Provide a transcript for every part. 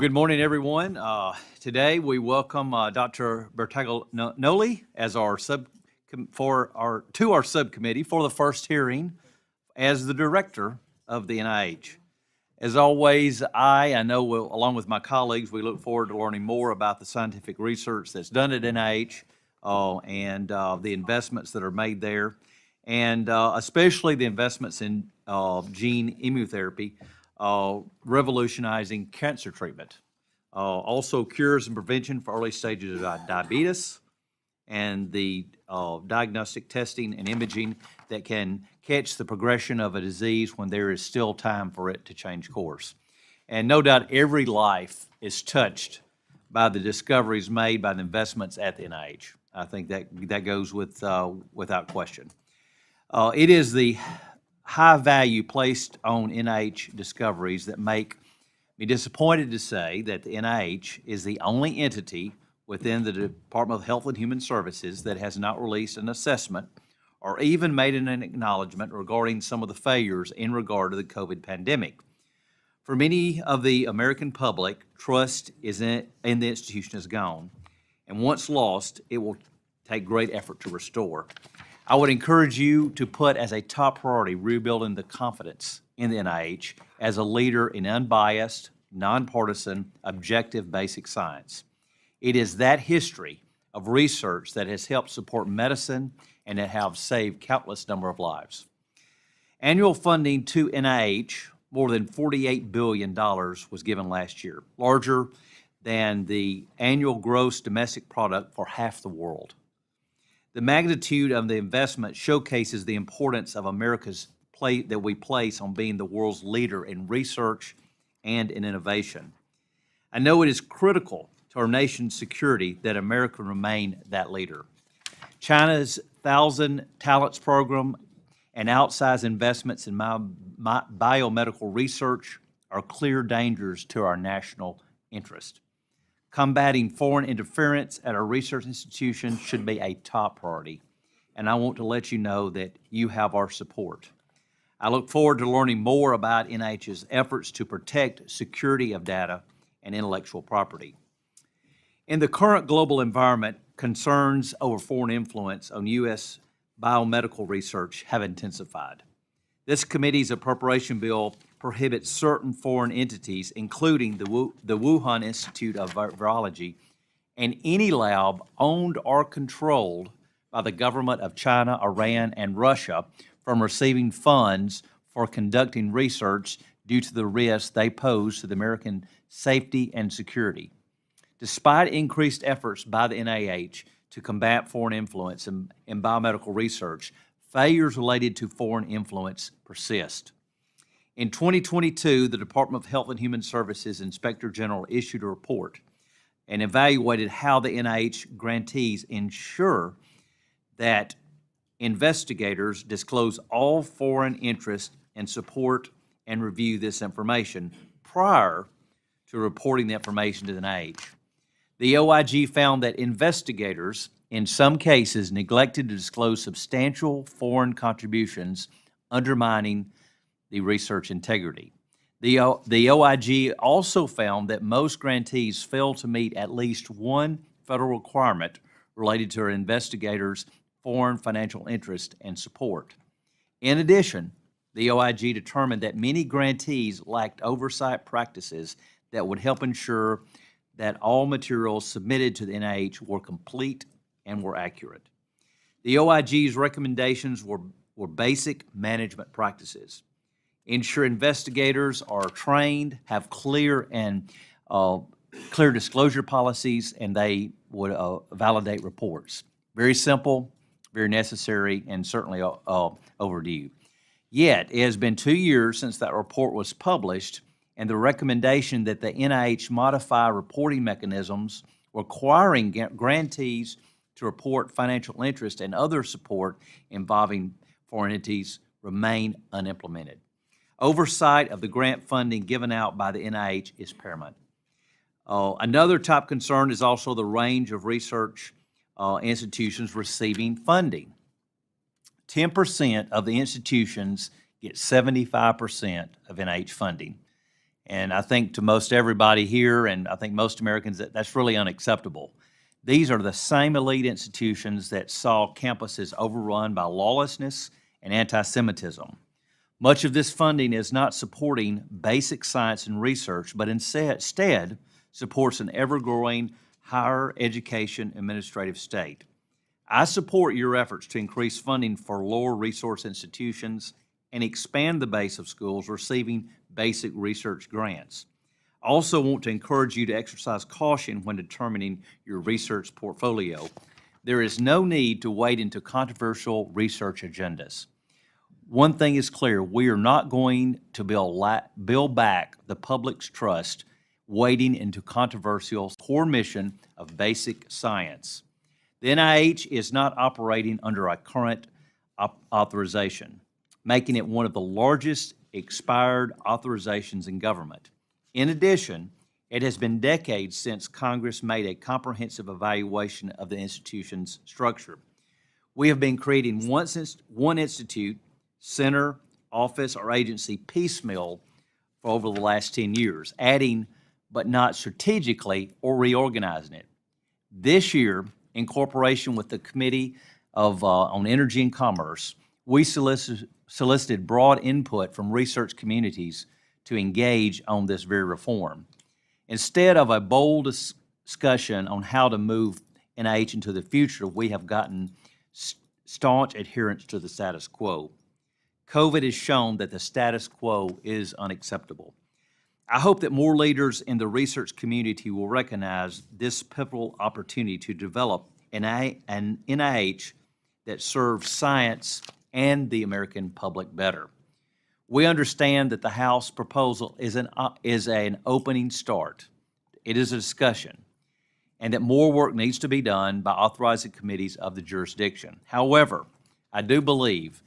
Good morning, everyone. Today we welcome Dr. Bertagnolli as our subcommittee for the first hearing as the director of the NIH. As always, I know along with my colleagues, we look forward to learning more about the scientific research that's done at NIH and the investments that are made there, and especially the investments in gene immunotherapy, revolutionizing cancer treatment. Also cures and prevention for early stages of diabetes, and the diagnostic testing and imaging that can catch the progression of a disease when there is still time for it to change course. And no doubt every life is touched by the discoveries made by the investments at the NIH. I think that goes without question. It is the high value placed on NIH discoveries that make me disappointed to say that the NIH is the only entity within the Department of Health and Human Services that has not released an assessment or even made an acknowledgement regarding some of the failures in regard to the COVID pandemic. For many of the American public, trust in the institution is gone, and once lost, it will take great effort to restore. I would encourage you to put as a top priority rebuilding the confidence in the NIH as a leader in unbiased, nonpartisan, objective basic science. It is that history of research that has helped support medicine and that have saved countless number of lives. Annual funding to NIH, more than $48 billion, was given last year, larger than the annual gross domestic product for half the world. The magnitude of the investment showcases the importance of America's plate that we place on being the world's leader in research and in innovation. I know it is critical to our nation's security that America remain that leader. China's 1,000 Talents Program and outsized investments in biomedical research are clear dangers to our national interest. Combating foreign interference at our research institutions should be a top priority, and I want to let you know that you have our support. I look forward to learning more about NIH's efforts to protect security of data and intellectual property. In the current global environment, concerns over foreign influence on U.S. biomedical research have intensified. This committee's appropriation bill prohibits certain foreign entities, including the Wuhan Institute of Virology, and any lab owned or controlled by the government of China, Iran, and Russia from receiving funds for conducting research due to the risks they pose to the American safety and security. Despite increased efforts by the NIH to combat foreign influence in biomedical research, failures related to foreign influence persist. In 2022, the Department of Health and Human Services Inspector General issued a report and evaluated how the NIH grantees ensure that investigators disclose all foreign interest and support and review this information prior to reporting the information to the NIH. The OIG found that investigators, in some cases, neglected to disclose substantial foreign contributions, undermining the research integrity. The OIG also found that most grantees failed to meet at least one federal requirement related to our investigators' foreign financial interest and support. In addition, the OIG determined that many grantees lacked oversight practices that would help ensure that all materials submitted to the NIH were complete and were accurate. The OIG's recommendations were basic management practices. Ensure investigators are trained, have clear disclosure policies, and they would validate reports. Very simple, very necessary, and certainly overdue. Yet, it has been 2 years since that report was published, and the recommendation that the NIH modify reporting mechanisms requiring grantees to report financial interest and other support involving foreign entities remain unimplemented. Oversight of the grant funding given out by the NIH is paramount. Another top concern is also the range of research institutions receiving funding. 10% of the institutions get 75% of NIH funding, And I think to most everybody here, and I think most Americans, that's really unacceptable. These are the same elite institutions that saw campuses overrun by lawlessness and anti-Semitism. Much of this funding is not supporting basic science and research, but instead supports an ever-growing higher education administrative state. I support your efforts to increase funding for lower resource institutions and expand the base of schools receiving basic research grants. I also want to encourage you to exercise caution when determining your research portfolio. There is no need to wade into controversial research agendas. One thing is clear, we are not going to build back the public's trust wading into controversial core mission of basic science. The NIH is not operating under a current authorization, making it one of the largest expired authorizations in government. In addition, it has been decades since Congress made a comprehensive evaluation of the institution's structure. We have been creating one institute, center, office, or agency piecemeal for over the last 10 years, adding but not strategically or reorganizing it. This year, in cooperation with the Committee on Energy and Commerce, we solicited broad input from research communities to engage on this very reform. Instead of a bold discussion on how to move NIH into the future, we have gotten staunch adherence to the status quo. COVID has shown that the status quo is unacceptable. I hope that more leaders in the research community will recognize this pivotal opportunity to develop an NIH that serves science and the American public better. We understand that the House proposal is an opening start. It is a discussion, and that more work needs to be done by authorizing committees of the jurisdiction. However, I do believe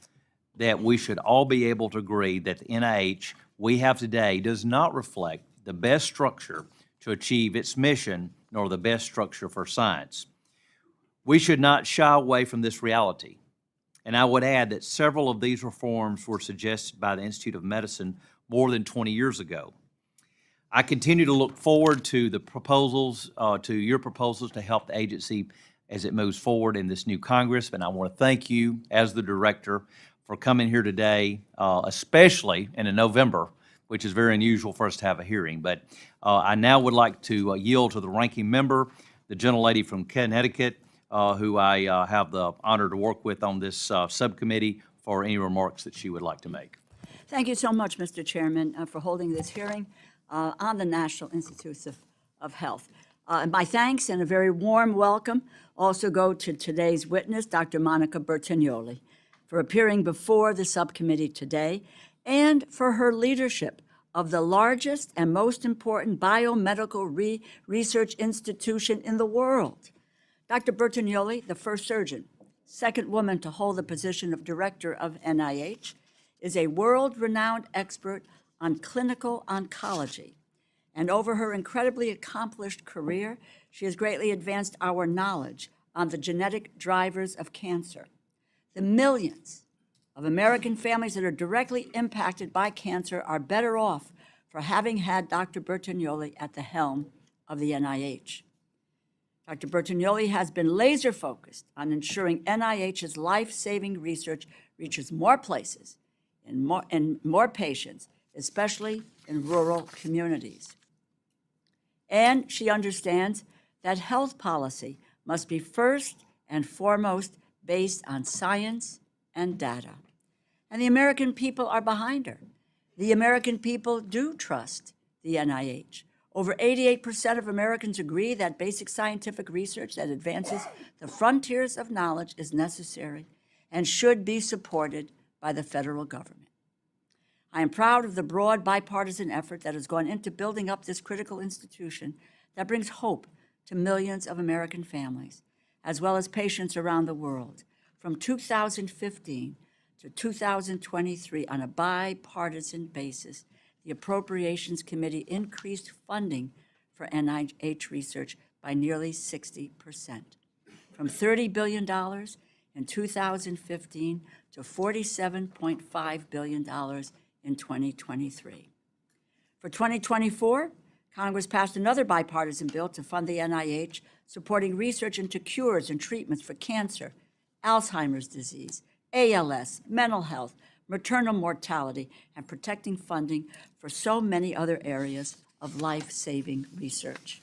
that we should all be able to agree that the NIH we have today does not reflect the best structure to achieve its mission, nor the best structure for science. We should not shy away from this reality. And I would add that several of these reforms were suggested by the Institute of Medicine more than 20 years ago. I continue to look forward to the proposals, to your proposals to help the agency as it moves forward in this new Congress. And I want to thank you, as the director, for coming here today, especially in November, which is very unusual for us to have a hearing. But I now would like to yield to the ranking member, the gentlelady from Connecticut, who I have the honor to work with on this subcommittee, for any remarks that she would like to make. Thank you so much, Mr. Chairman, for holding this hearing on the National Institutes of Health. My thanks and a very warm welcome also go to today's witness, Dr. Monica Bertagnolli, for appearing before the subcommittee today and for her leadership of the largest and most important biomedical research institution in the world. Dr. Bertagnolli, the first surgeon, second woman to hold the position of director of NIH, is a world-renowned expert on clinical oncology. And over her incredibly accomplished career, she has greatly advanced our knowledge on the genetic drivers of cancer. The millions of American families that are directly impacted by cancer are better off for having had Dr. Bertagnolli at the helm of the NIH. Dr. Bertagnolli has been laser-focused on ensuring NIH's life-saving research reaches more places and more patients, especially in rural communities. And she understands that health policy must be first and foremost based on science and data. And the American people are behind her. The American people do trust the NIH. Over 88% of Americans agree that basic scientific research that advances the frontiers of knowledge is necessary and should be supported by the federal government. I am proud of the broad bipartisan effort that has gone into building up this critical institution that brings hope to millions of American families, as well as patients around the world. From 2015 to 2023, on a bipartisan basis, the Appropriations Committee increased funding for NIH research by nearly 60%, from $30 billion in 2015 to $47.5 billion in 2023. For 2024, Congress passed another bipartisan bill to fund the NIH, supporting research into cures and treatments for cancer, Alzheimer's disease, ALS, mental health, maternal mortality, and protecting funding for so many other areas of life-saving research.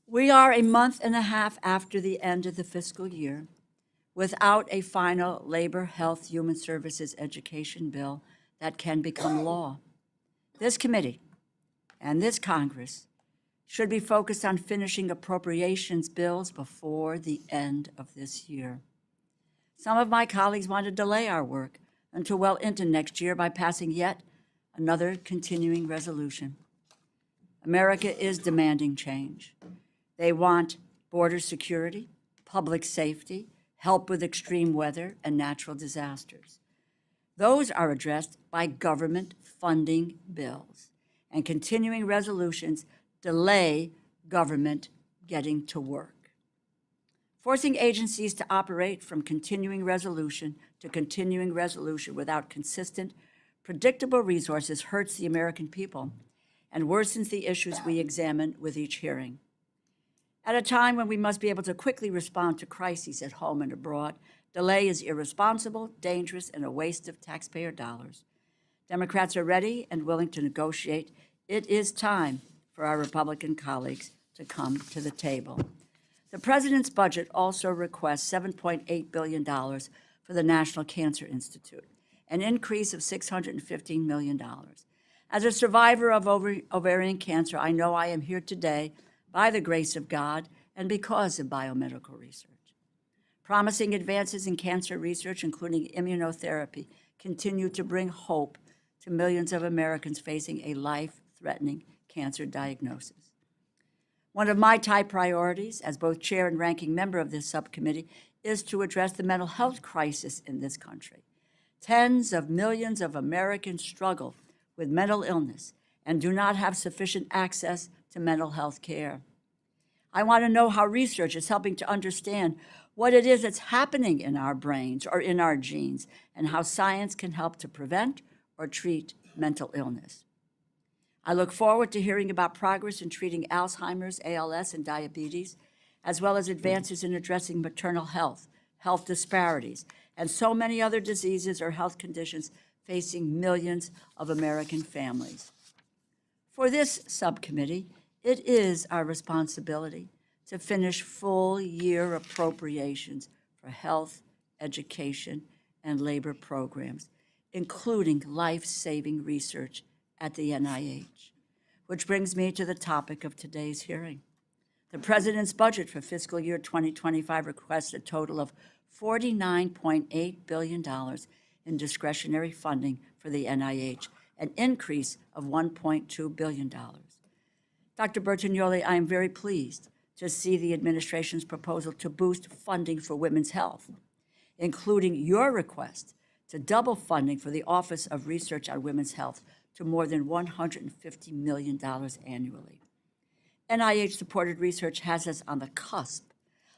We are a month and a half after the end of the fiscal year without a final labor, health, human services, education bill that can become law. This committee and this Congress should be focused on finishing appropriations bills before the end of this year. Some of my colleagues want to delay our work until well into next year by passing yet another continuing resolution. America is demanding change. They want border security, public safety, help with extreme weather and natural disasters. Those are addressed by government funding bills, and continuing resolutions delay government getting to work. Forcing agencies to operate from continuing resolution to continuing resolution without consistent, predictable resources hurts the American people and worsens the issues we examine with each hearing. At a time when we must be able to quickly respond to crises at home and abroad, delay is irresponsible, dangerous, and a waste of taxpayer dollars. Democrats are ready and willing to negotiate. It is time for our Republican colleagues to come to the table. The president's budget also requests $7.8 billion for the National Cancer Institute, an increase of $615 million. As a survivor of ovarian cancer, I know I am here today by the grace of God and because of biomedical research. Promising advances in cancer research, including immunotherapy, continue to bring hope to millions of Americans facing a life-threatening cancer diagnosis. One of my top priorities as both chair and ranking member of this subcommittee is to address the mental health crisis in this country. Tens of millions of Americans struggle with mental illness and do not have sufficient access to mental health care. I want to know how research is helping to understand what it is that's happening in our brains or in our genes, and how science can help to prevent or treat mental illness. I look forward to hearing about progress in treating Alzheimer's, ALS, and diabetes, as well as advances in addressing maternal health, health disparities, and so many other diseases or health conditions facing millions of American families. For this subcommittee, it is our responsibility to finish full-year appropriations for health, education, and labor programs, including life-saving research at the NIH, which brings me to the topic of today's hearing. The President's budget for fiscal year 2025 requests a total of $49.8 billion in discretionary funding for the NIH, an increase of $1.2 billion. Dr. Bertagnolli, I am very pleased to see the administration's proposal to boost funding for women's health, including your request to double funding for the Office of Research on Women's Health to more than $150 million annually. NIH-supported research has us on the cusp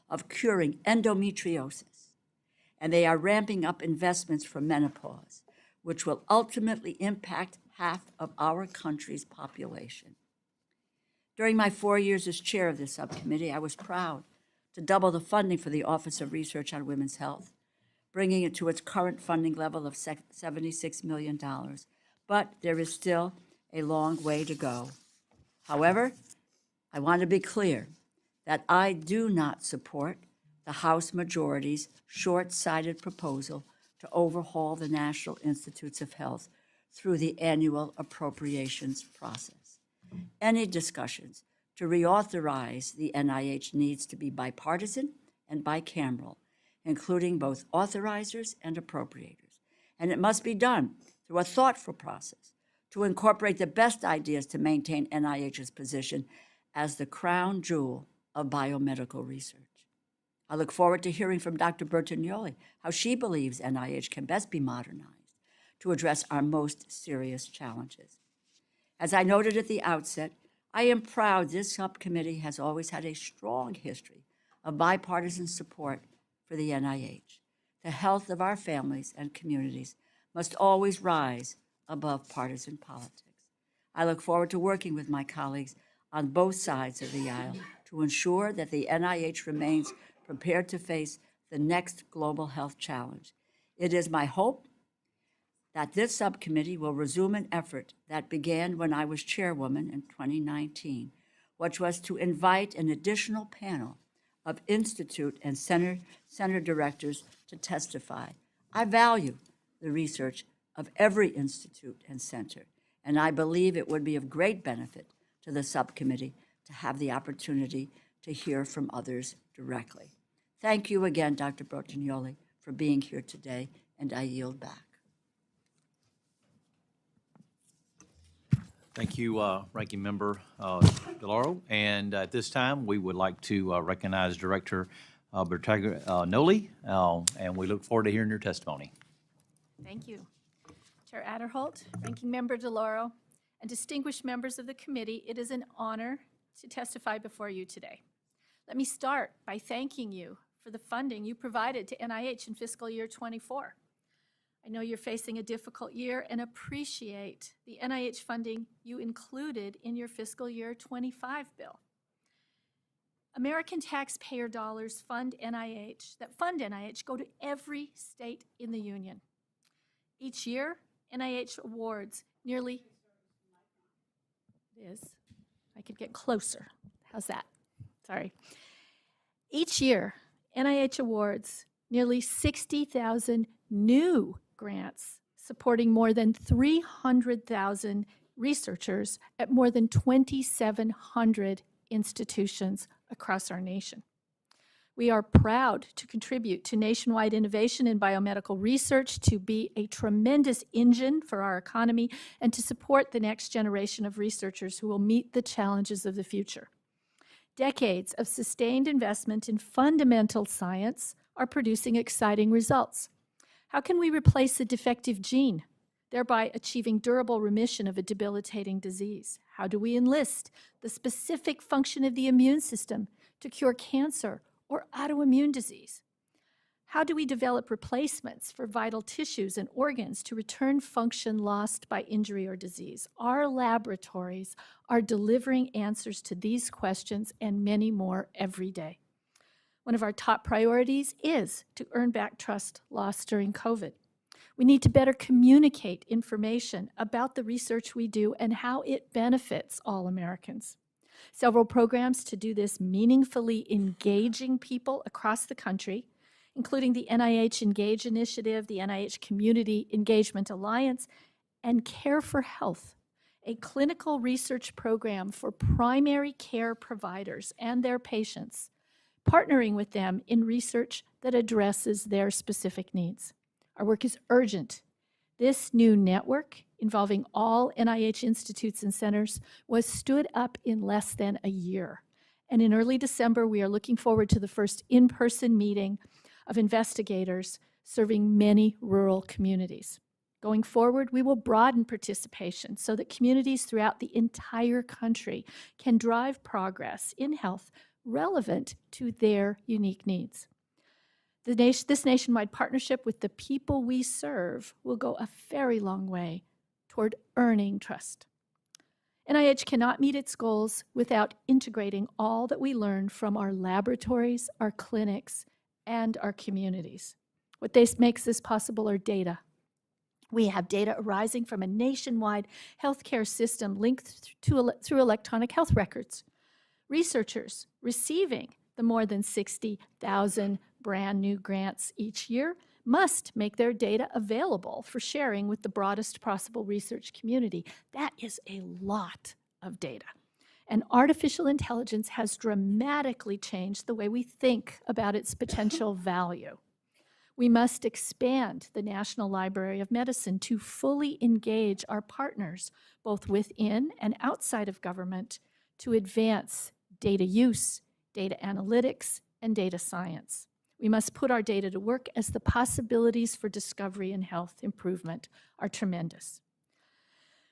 of curing endometriosis, and they are ramping up investments for menopause, which will ultimately impact half of our country's population. During my 4 years as chair of this subcommittee, I was proud to double the funding for the Office of Research on Women's Health, bringing it to its current funding level of $76 million. But there is still a long way to go. However, I want to be clear that I do not support the House majority's short-sighted proposal to overhaul the National Institutes of Health through the annual appropriations process. Any discussions to reauthorize the NIH needs to be bipartisan and bicameral, including both authorizers and appropriators. And it must be done through a thoughtful process to incorporate the best ideas to maintain NIH's position as the crown jewel of biomedical research. I look forward to hearing from Dr. Bertagnolli how she believes NIH can best be modernized to address our most serious challenges. As I noted at the outset, I am proud this subcommittee has always had a strong history of bipartisan support for the NIH. The health of our families and communities must always rise above partisan politics. I look forward to working with my colleagues on both sides of the aisle to ensure that the NIH remains prepared to face the next global health challenge. It is my hope that this subcommittee will resume an effort that began when I was chairwoman in 2019, which was to invite an additional panel of institute and center directors to testify. I value the research of every institute and center, and I believe it would be of great benefit to the subcommittee to have the opportunity to hear from others directly. Thank you again, Dr. Bertagnolli, for being here today, and I yield back. Thank you, Ranking Member DeLauro. And at this time, we would like to recognize Director Bertagnolli, and we look forward to hearing your testimony. Thank you. Chair Adderholt, Ranking Member DeLauro, and distinguished members of the committee, it is an honor to testify before you today. Let me start by thanking you for the funding you provided to NIH in fiscal year 24. I know you're facing a difficult year and appreciate the NIH funding you included in your fiscal year 25 bill. American taxpayer dollars fund NIH go to every state in the union. Each year, NIH awards nearly, I could get closer. How's that? Sorry. Each year, NIH awards nearly 60,000 new grants supporting more than 300,000 researchers at more than 2,700 institutions across our nation. We are proud to contribute to nationwide innovation in biomedical research, to be a tremendous engine for our economy, and to support the next generation of researchers who will meet the challenges of the future. Decades of sustained investment in fundamental science are producing exciting results. How can we replace a defective gene, thereby achieving durable remission of a debilitating disease? How do we enlist the specific function of the immune system to cure cancer or autoimmune disease? How do we develop replacements for vital tissues and organs to return function lost by injury or disease? Our laboratories are delivering answers to these questions and many more every day. One of our top priorities is to earn back trust lost during COVID. We need to better communicate information about the research we do and how it benefits all Americans. Several programs to do this, meaningfully engaging people across the country, including the NIH Engage Initiative, the NIH Community Engagement Alliance, and Care for Health, a clinical research program for primary care providers and their patients, partnering with them in research that addresses their specific needs. Our work is urgent. This new network, involving all NIH institutes and centers, was stood up in less than a year. And in early December, we are looking forward to the first in-person meeting of investigators serving many rural communities. Going forward, we will broaden participation so that communities throughout the entire country can drive progress in health relevant to their unique needs. This nationwide partnership with the people we serve will go a very long way toward earning trust. NIH cannot meet its goals without integrating all that we learn from our laboratories, our clinics, and our communities. What makes this possible are data. We have data arising from a nationwide healthcare system linked through electronic health records. Researchers receiving the more than 60,000 brand new grants each year must make their data available for sharing with the broadest possible research community. That is a lot of data. And artificial intelligence has dramatically changed the way we think about its potential value. We must expand the National Library of Medicine to fully engage our partners, both within and outside of government, to advance data use, data analytics, and data science. We must put our data to work as the possibilities for discovery and health improvement are tremendous.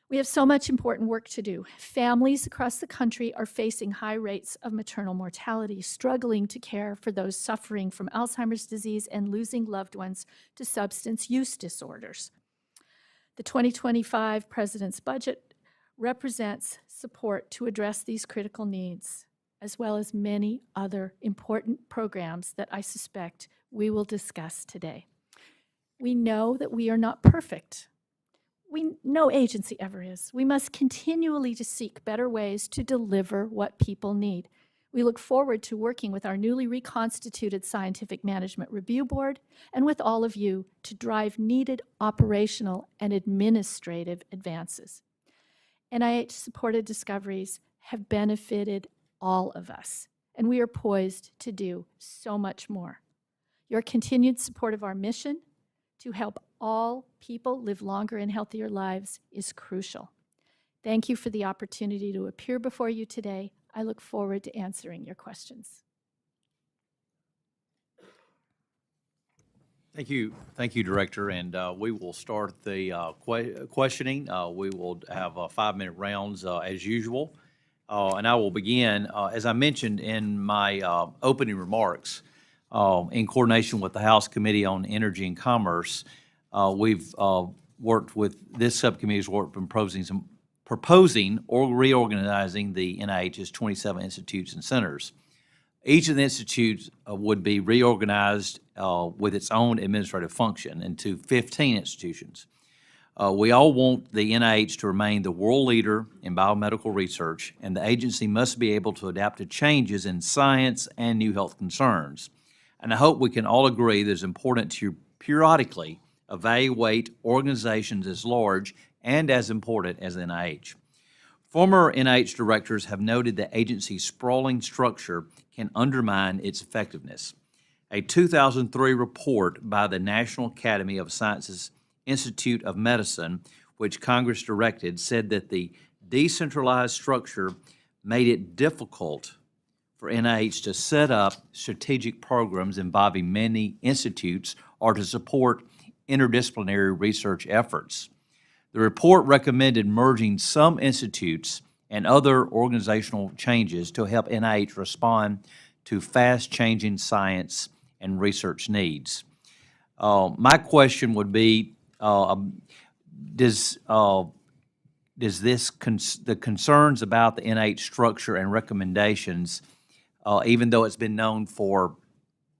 We have so much important work to do. Families across the country are facing high rates of maternal mortality, struggling to care for those suffering from Alzheimer's disease and losing loved ones to substance use disorders. The 2025 President's budget represents support to address these critical needs, as well as many other important programs that I suspect we will discuss today. We know that we are not perfect. No agency ever is. We must continually to seek better ways to deliver what people need. We look forward to working with our newly reconstituted Scientific Management Review Board and with all of you to drive needed operational and administrative advances. NIH-supported discoveries have benefited all of us, and we are poised to do so much more. Your continued support of our mission to help all people live longer and healthier lives is crucial. Thank you for the opportunity to appear before you today. I look forward to answering your questions. Thank you, Director, and we will start the questioning. We will have 5-minute rounds as usual, and I will begin, as I mentioned in my opening remarks, in coordination with the House Committee on Energy and Commerce. We've worked with, this subcommittee's worked in proposing or reorganizing the NIH's 27 institutes and centers. Each of the institutes would be reorganized with its own administrative function into 15 institutions. We all want the NIH to remain the world leader in biomedical research, and the agency must be able to adapt to changes in science and new health concerns. And I hope we can all agree that it's important to periodically evaluate organizations as large and as important as the NIH. Former NIH directors have noted that agency's sprawling structure can undermine its effectiveness. A 2003 report by the National Academy of Sciences Institute of Medicine, which Congress directed, said that the decentralized structure made it difficult for NIH to set up strategic programs involving many institutes or to support interdisciplinary research efforts. The report recommended merging some institutes and other organizational changes to help NIH respond to fast-changing science and research needs. My question would be, does the concerns about the NIH structure and recommendations, even though it's been known for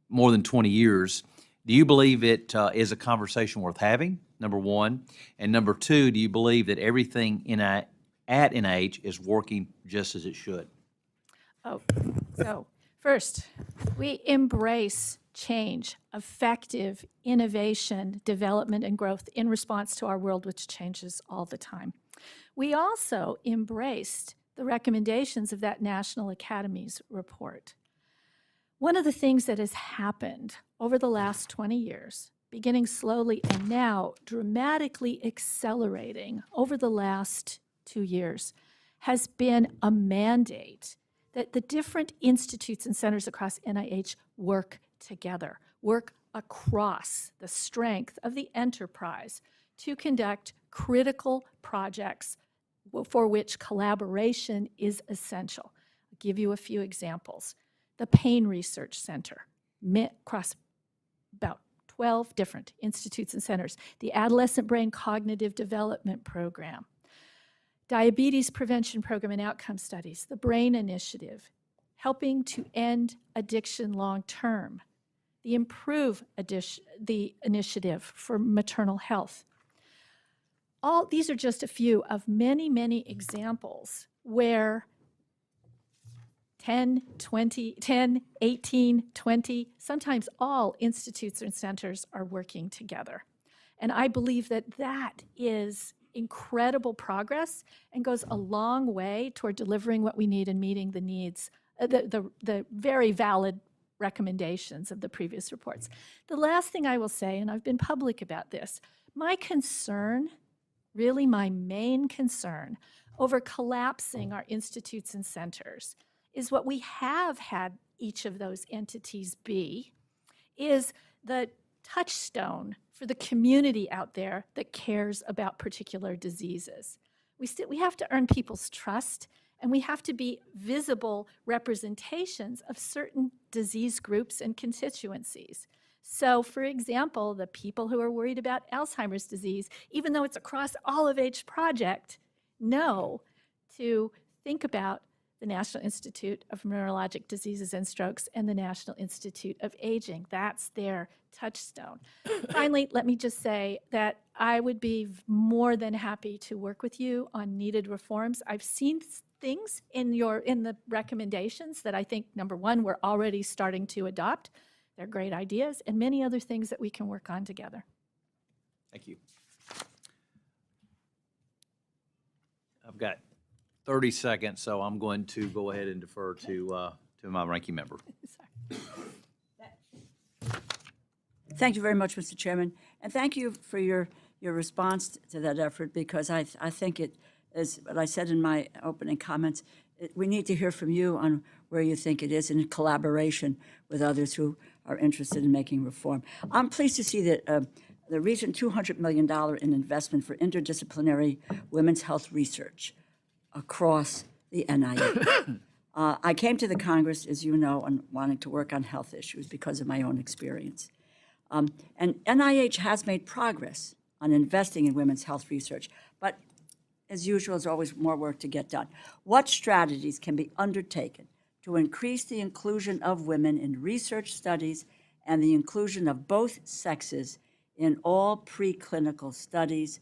more than 20 years, do you believe it is a conversation worth having, number one? And number two, do you believe that everything at NIH is working just as it should? So first, we embrace change, effective innovation, development, and growth in response to our world, which changes all the time. We also embraced the recommendations of that National Academy's report. One of the things that has happened over the last 20 years, beginning slowly and now dramatically accelerating over the last 2 years, has been a mandate that the different institutes and centers across NIH work together, work across the strength of the enterprise to conduct critical projects for which collaboration is essential. I'll give you a few examples. The Pain Research Center, across about 12 different institutes and centers. The Adolescent Brain Cognitive Development Program, Diabetes Prevention Program and Outcome Studies, the Brain Initiative, helping to end addiction long-term, the Improve the Initiative for Maternal Health. All these are just a few of many, many examples where 10, 18, 20, sometimes all institutes and centers are working together. And I believe that that is incredible progress and goes a long way toward delivering what we need and meeting the needs, the very valid recommendations of the previous reports. The last thing I will say, and I've been public about this, my concern, really my main concern over collapsing our institutes and centers is what we have had each of those entities be, is the touchstone for the community out there that cares about particular diseases. We have to earn people's trust, and we have to be visible representations of certain disease groups and constituencies. So, for example, the people who are worried about Alzheimer's disease, even though it's across all of H Project, know to think about the National Institute of Neurologic Diseases and Strokes and the National Institute of Aging. That's their touchstone. Finally, let me just say that I would be more than happy to work with you on needed reforms. I've seen things in the recommendations that I think, number one, we're already starting to adopt. They're great ideas, and many other things that we can work on together. Thank you. I've got 30 seconds, so I'm going to go ahead and defer to my ranking member. Thank you very much, Mr. Chairman, and thank you for your response to that effort, because I think it is what I said in my opening comments. We need to hear from you on where you think it is in collaboration with others who are interested in making reform. I'm pleased to see that the recent $200 million in investment for interdisciplinary women's health research across the NIH. I came to the Congress, as you know, on wanting to work on health issues because of my own experience. And NIH has made progress on investing in women's health research, but as usual, there's always more work to get done. What strategies can be undertaken to increase the inclusion of women in research studies and the inclusion of both sexes in all preclinical studies?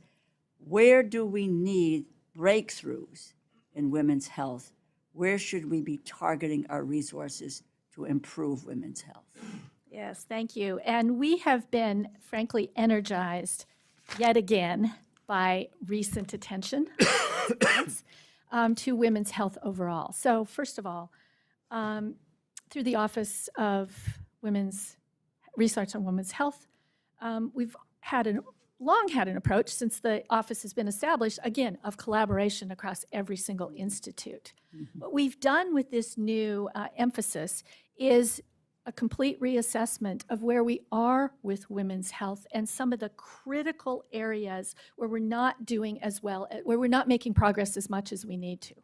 Where do we need breakthroughs in women's health? Where should we be targeting our resources to improve women's health? Yes, thank you. And we have been, frankly, energized yet again by recent attention to women's health overall. So first of all, through the Office of Women's Research on Women's Health, we've long had an approach since the office has been established, again, of collaboration across every single institute. What we've done with this new emphasis is a complete reassessment of where we are with women's health and some of the critical areas where we're not doing as well, where we're not making progress as much as we need to.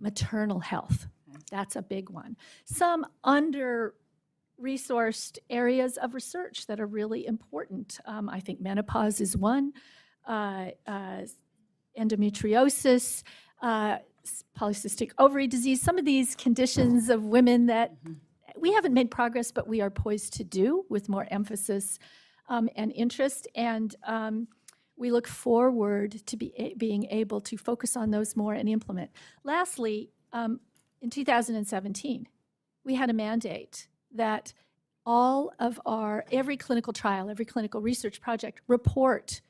Maternal health, that's a big one. Some under-resourced areas of research that are really important. I think menopause is one, endometriosis, polycystic ovary disease, some of these conditions of women that we haven't made progress, but we are poised to do with more emphasis and interest. And we look forward to being able to focus on those more and implement. Lastly, in 2017, we had a mandate that all of every clinical trial, every clinical research project report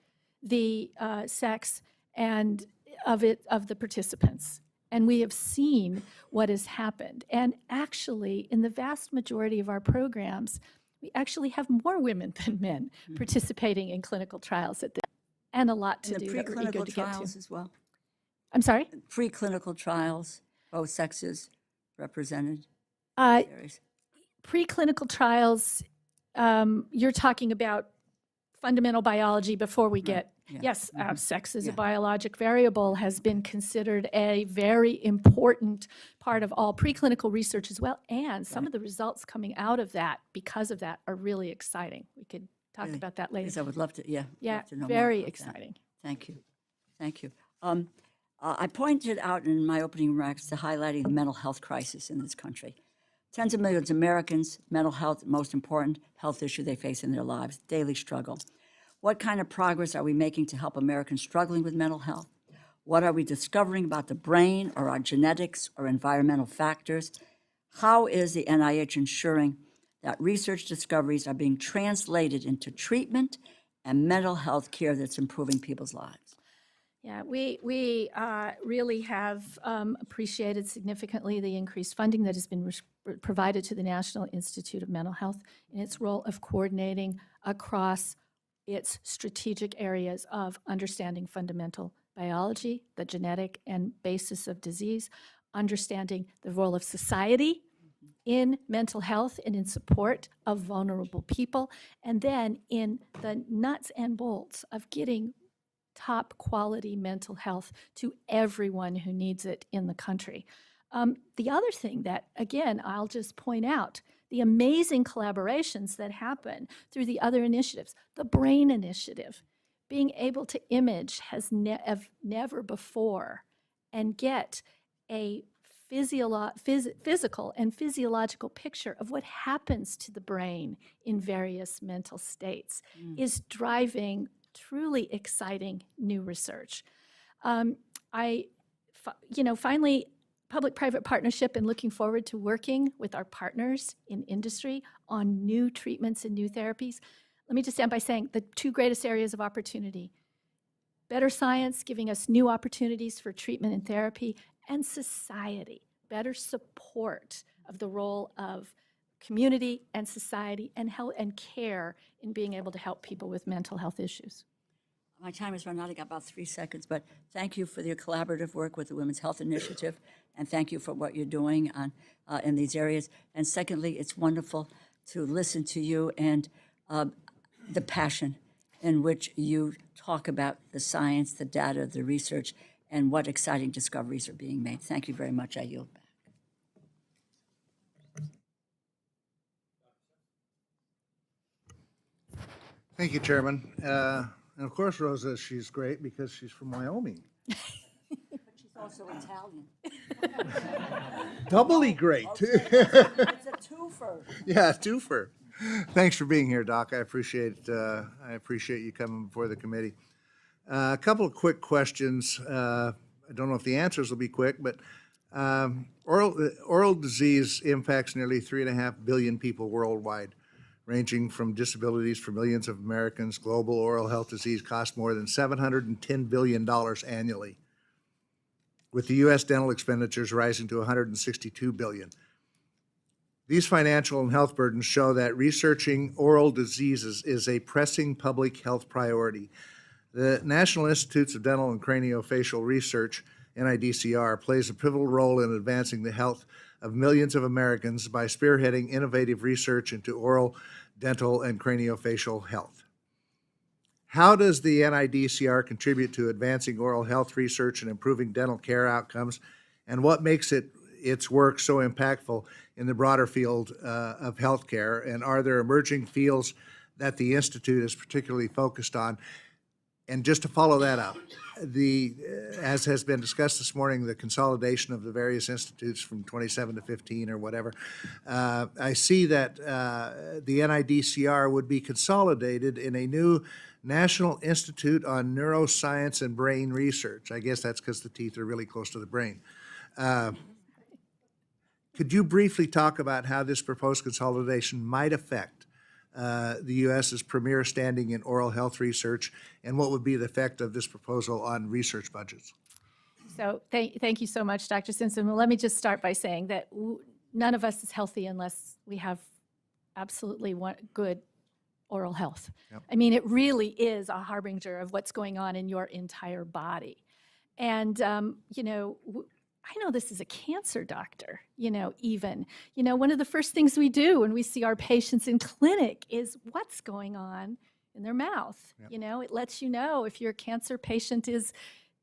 the sex and of the participants. And we have seen what has happened. And actually, in the vast majority of our programs, we actually have more women than men participating in clinical trials at this, and a lot to do that we're eager Preclinical to get trials to. as well? I'm sorry? Preclinical trials, both sexes represented? Uh, Areas. Preclinical trials, you're talking about fundamental biology before we get, yeah. yes, sex as Yeah. a biologic variable has been considered a very important part of all preclinical research as well. And some of the results coming out of that, because of that, are really exciting. We could talk Really? about that later. Yes, I would love to, Yeah, love to know more very about that. exciting. Thank you. Thank you. I pointed out in my opening remarks to highlighting the mental health crisis in this country. Tens of millions of Americans, mental health, the most important health issue they face in their lives, daily struggle. What kind of progress are we making to help Americans struggling with mental health? What are we discovering about the brain or our genetics or environmental factors? How is the NIH ensuring that research discoveries are being translated into treatment and mental health care that's improving people's lives? Yeah, we really have appreciated significantly the increased funding that has been provided to the National Institute of Mental Health in its role of coordinating across its strategic areas of understanding fundamental biology, the genetic and basis of disease, understanding the role of society in mental health and in support of vulnerable people, and then in the nuts and bolts of getting top quality mental health to everyone who needs it in the country. The other thing that, again, I'll just point out, the amazing collaborations that happen through the other initiatives, the BRAIN initiative, being able to image has never before and get a physical and physiological picture of what happens to the brain in various mental states is driving truly exciting new research. Finally, public-private partnership and looking forward to working with our partners in industry on new treatments and new therapies. Let me just end by saying the two greatest areas of opportunity: better science giving us new opportunities for treatment and therapy, and society, better support of the role of community and society and health and care in being able to help people with mental health issues. My time has run out. I got about 3 seconds, but thank you for your collaborative work with the Women's Health Initiative, and thank you for what you're doing in these areas. And secondly, it's wonderful to listen to you and the passion in which you talk about the science, the data, the research, and what exciting discoveries are being made. Thank you very much. I yield back. Thank you, Chairman. And of course, Rosa, she's great because she's from Wyoming. But she's also Italian. Doubly great. It's a twofer. Yeah, twofer. Thanks for being here, Doc. I appreciate you coming before the committee. A couple of quick questions. I don't know if the answers will be quick, but oral disease impacts nearly 3.5 billion people worldwide, ranging from disabilities for millions of Americans. Global oral health disease costs more than $710 billion annually, with the U.S. dental expenditures rising to $162 billion. These financial and health burdens show that researching oral diseases is a pressing public health priority. The National Institutes of Dental and Craniofacial Research, NIDCR, plays a pivotal role in advancing the health of millions of Americans by spearheading innovative research into oral, dental, and craniofacial health. How does the NIDCR contribute to advancing oral health research and improving dental care outcomes, and what makes its work so impactful in the broader field of healthcare? And are there emerging fields that the Institute is particularly focused on? And just to follow that up, as has been discussed this morning, the consolidation of the various institutes from 27 to 15 or whatever, I see that the NIDCR would be consolidated in a new National Institute on Neuroscience and Brain Research. I guess that's because the teeth are really close to the brain. Could you briefly talk about how this proposed consolidation might affect the U.S.'s premier standing in oral health research, and what would be the effect of this proposal on research budgets? So thank you so much, Dr. Simpson. Well, let me just start by saying that none of us is healthy unless we have absolutely good oral health. Yep. I mean, it really is a harbinger of what's going on in your entire body. And, I know this as a cancer doctor, one of the first things we do when we see our patients in clinic is what's going on in their mouth. Yep. It lets you know if your cancer patient is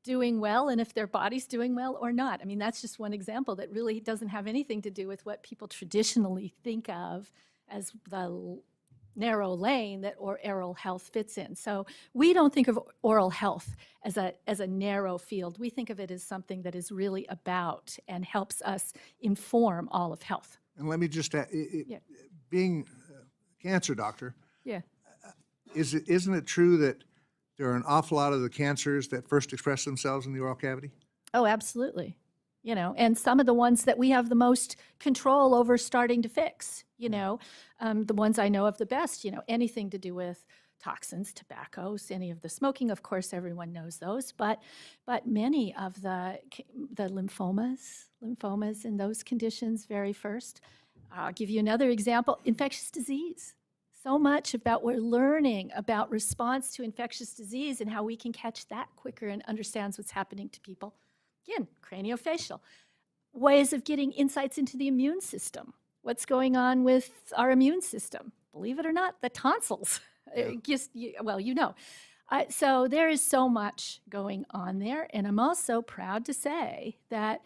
doing well and if their body's doing well or not. I mean, that's just one example that really doesn't have anything to do with what people traditionally think of as the narrow lane that oral health fits in. So we don't think of oral health as a narrow field. We think of it as something that is really about and helps us inform all of health. And let me just being a cancer doctor, isn't it true that there are an awful lot of the cancers that first express themselves in the oral cavity? Oh, absolutely. And some of the ones that we have the most control over starting to fix, the ones I know of the best, anything to do with toxins, tobaccos, any of the smoking, of course, everyone knows those, but many of the lymphomas in those conditions very first. I'll give you another example, infectious disease. So much about we're learning about response to infectious disease and how we can catch that quicker and understands what's happening to people. Again, craniofacial. Ways of getting insights into the immune system. What's going on with our immune system? Believe it or not, the tonsils. Yeah. So there is so much going on there. And I'm also proud to say that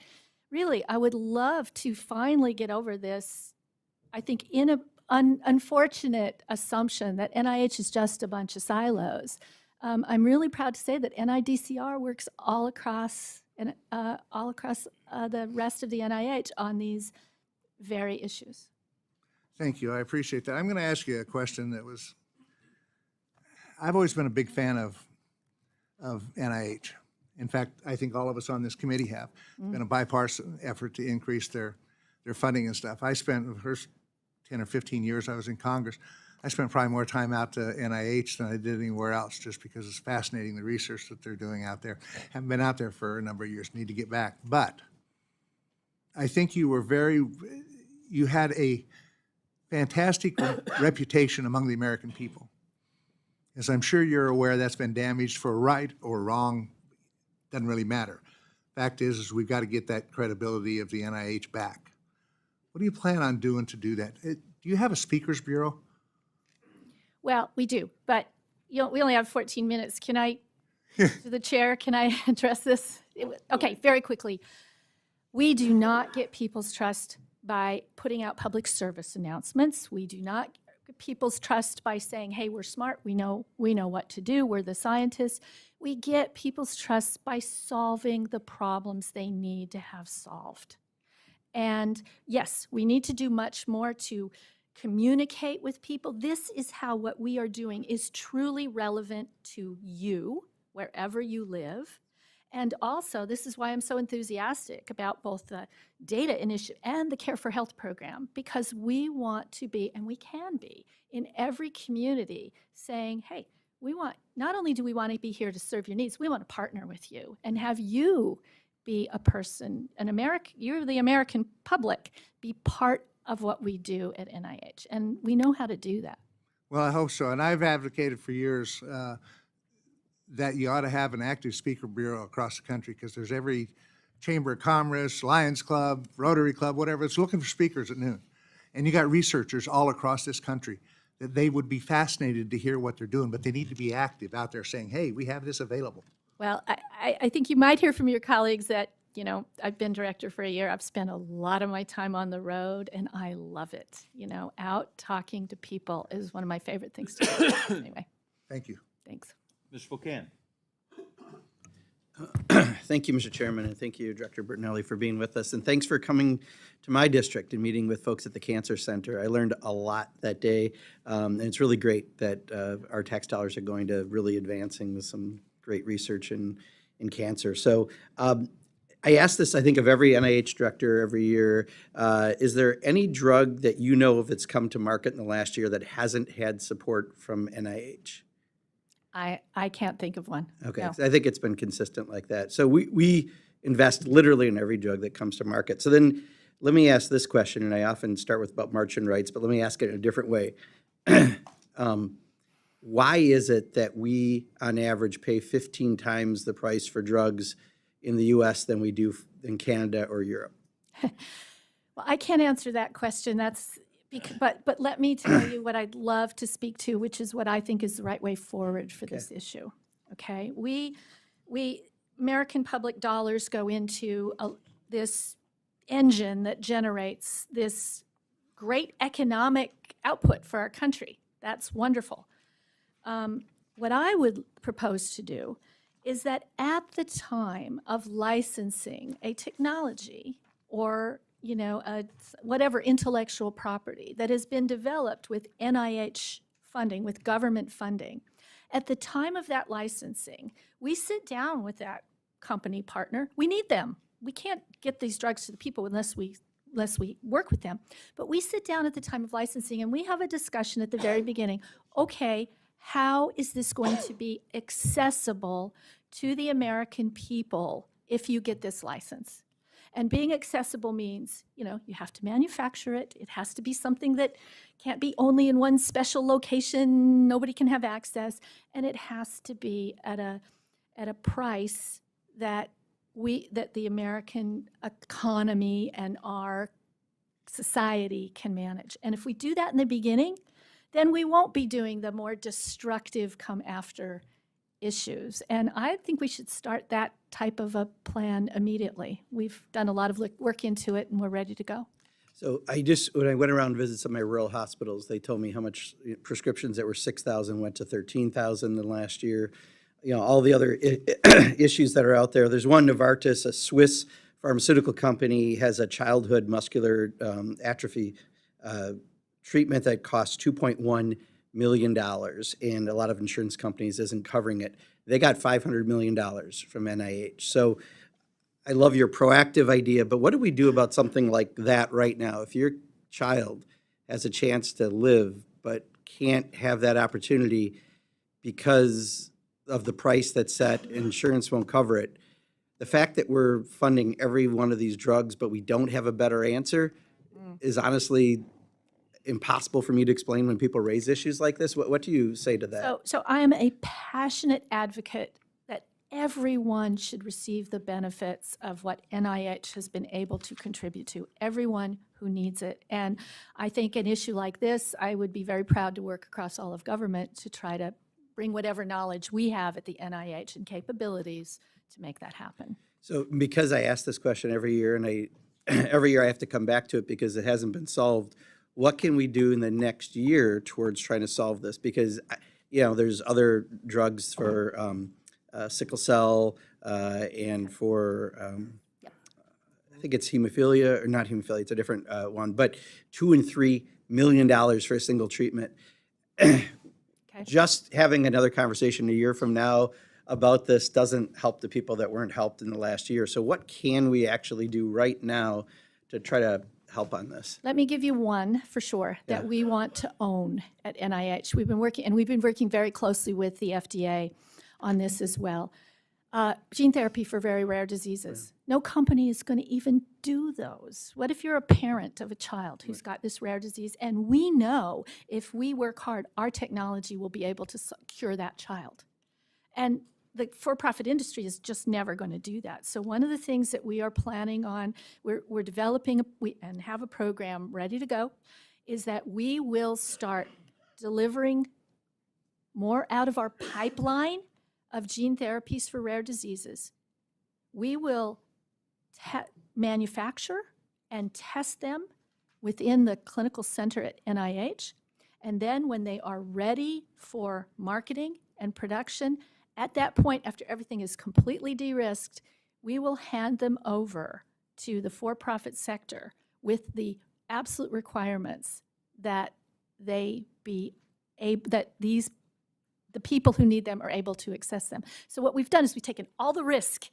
really I would love to finally get over this, I think, unfortunate assumption that NIH is just a bunch of silos. I'm really proud to say that NIDCR works all across the rest of the NIH on these very issues. Thank you. I appreciate that. I'm going to ask you a question I've always been a big fan of NIH. In fact, I think all of us on this committee have been a bipartisan effort to increase their funding and stuff. I spent the first 10 or 15 years I was in Congress, I spent probably more time out to NIH than I did anywhere else, just because it's fascinating, the research that they're doing out there. Haven't been out there for a number of years, need to get back. But I think you had a fantastic reputation among the American people. As I'm sure you're aware, that's been damaged for right or wrong, doesn't really matter. Fact is we've got to get that credibility of the NIH back. What do you plan on doing to do that? Do you have a speakers bureau? Well, we do, but we only have 14 minutes. Can I, to the chair, can I address this? Okay, very quickly. We do not get people's trust by putting out public service announcements. We do not get people's trust by saying, hey, we're smart, we know what to do, we're the scientists. We get people's trust by solving the problems they need to have solved. And yes, we need to do much more to communicate with people. This is how what we are doing is truly relevant to you, wherever you live. And also, this is why I'm so enthusiastic about both the data initiative and the Care for Health program, because we want to be, and we can be, in every community saying, hey, not only do we want to be here to serve your needs, we want to partner with you and have you be a person, you're the American public, be part of what we do at NIH. And we know how to do that. Well, I hope so. And I've advocated for years that you ought to have an active speaker bureau across the country, because there's every Chamber of Commerce, Lions Club, Rotary Club, whatever, it's looking for speakers at noon. And you got researchers all across this country that they would be fascinated to hear what they're doing, but they need to be active out there saying, hey, we have this available. Well, I think you might hear from your colleagues that, I've been director for a year. I've spent a lot of my time on the road, and I love it. Out talking to people is one of my favorite things to do. Anyway, Thank you. thanks. Mr. Spokane. Thank you, Mr. Chairman, and thank you, Director Bertagnolli, for being with us. And thanks for coming to my district and meeting with folks at the Cancer Center. I learned a lot that day, and it's really great that our tax dollars are going to really advancing some great research in cancer. So I ask this, I think, of every NIH director every year. Is there any drug that you know of that's come to market in the last year that hasn't had support from NIH? I can't think of one. Okay, No. I think it's been consistent like that. So we invest literally in every drug that comes to market. So then let me ask this question, and I often start with about Martian rights, but let me ask it in a different way. Why is it that we, on average, pay 15 times the price for drugs in the U.S. than we do in Canada or Europe? Well, I can't answer that question. But let me tell you what I'd love to speak to, which is what I think is the right way forward for this issue. Okay, we American public dollars go into this engine that generates this great economic output for our country. That's wonderful. What I would propose to do is that at the time of licensing a technology or whatever intellectual property that has been developed with NIH funding, with government funding, at the time of that licensing, we sit down with that company partner. We need them. We can't get these drugs to the people unless we work with them. But we sit down at the time of licensing and we have a discussion at the very beginning. Okay, how is this going to be accessible to the American people if you get this license? And being accessible means, you have to manufacture it. It has to be something that can't be only in one special location. Nobody can have access. And it has to be at a price that the American economy and our society can manage. And if we do that in the beginning, then we won't be doing the more destructive come after issues. And I think we should start that type of a plan immediately. We've done a lot of work into it and we're ready to go. So when I went around to visit some of my rural hospitals, they told me how much prescriptions that were 6,000 went to 13,000 in the last year. all the other issues that are out there. There's one, Novartis, a Swiss pharmaceutical company, has a childhood muscular atrophy treatment that costs $2.1 million, and a lot of insurance companies isn't covering it. They got $500 million from NIH. So I love your proactive idea, but what do we do about something like that right now? If your child has a chance to live but can't have that opportunity because of the price that's set, insurance won't cover it. The fact that we're funding every one of these drugs but we don't have a better answer is honestly impossible for me to explain when people raise issues like this. What do you say to that? So I am a passionate advocate that everyone should receive the benefits of what NIH has been able to contribute to, everyone who needs it. And I think an issue like this, I would be very proud to work across all of government to try to bring whatever knowledge we have at the NIH and capabilities to make that happen. So because I ask this question every year, and every year I have to come back to it because it hasn't been solved, what can we do in the next year towards trying to solve this? Because, there's other drugs for sickle cell and for, I think it's hemophilia, or not hemophilia, it's a different one, but $2 and $3 million for a single treatment. Just having another conversation a year from now about this doesn't help the people that weren't helped in the last year. So what can we actually do right now to try to help on this? Let me give you one for sure that we want to own at NIH. We've been working very closely with the FDA on this as well. Gene therapy for very rare diseases. No company is going to even do those. What if you're a parent of a child who's got this rare disease, and we know if we work hard, our technology will be able to cure that child? And the for-profit industry is just never going to do that. So one of the things that we are planning on, we're developing and have a program ready to go, is that we will start delivering more out of our pipeline of gene therapies for rare diseases. We will manufacture and test them within the clinical center at NIH, and then when they are ready for marketing and production, at that point, after everything is completely de-risked, we will hand them over to the for-profit sector with the absolute requirements that the people who need them are able to access them. So what we've done is we've taken all the risk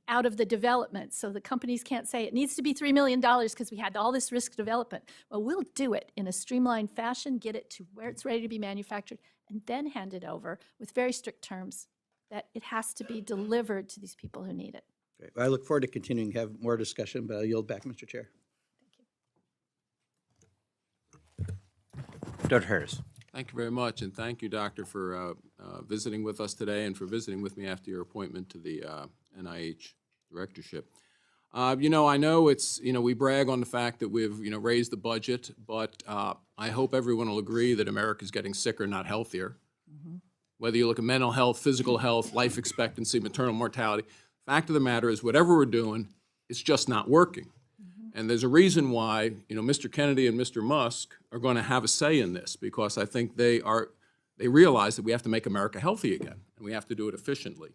out of the development, so the companies can't say it needs to be $3 million because we had all this risk development. Well, we'll do it in a streamlined fashion, get it to where it's ready to be manufactured, and then hand it over with very strict terms that it has to be delivered to these people who need it. Great. Well, I look forward to continuing to have more discussion, but I'll yield back, Mr. Chair. Dr. Harris. Thank you very much, and thank you, Doctor, for visiting with us today and for visiting with me after your appointment to the NIH directorship. I know it's, we brag on the fact that we've, raised the budget, but I hope everyone will agree that America's getting sicker, not healthier. Whether you look at mental health, physical health, life expectancy, maternal mortality, fact of the matter is whatever we're doing, it's just not working. And there's a reason why, Mr. Kennedy and Mr. Musk are going to have a say in this, because I think they realize that we have to make America healthy again, and we have to do it efficiently.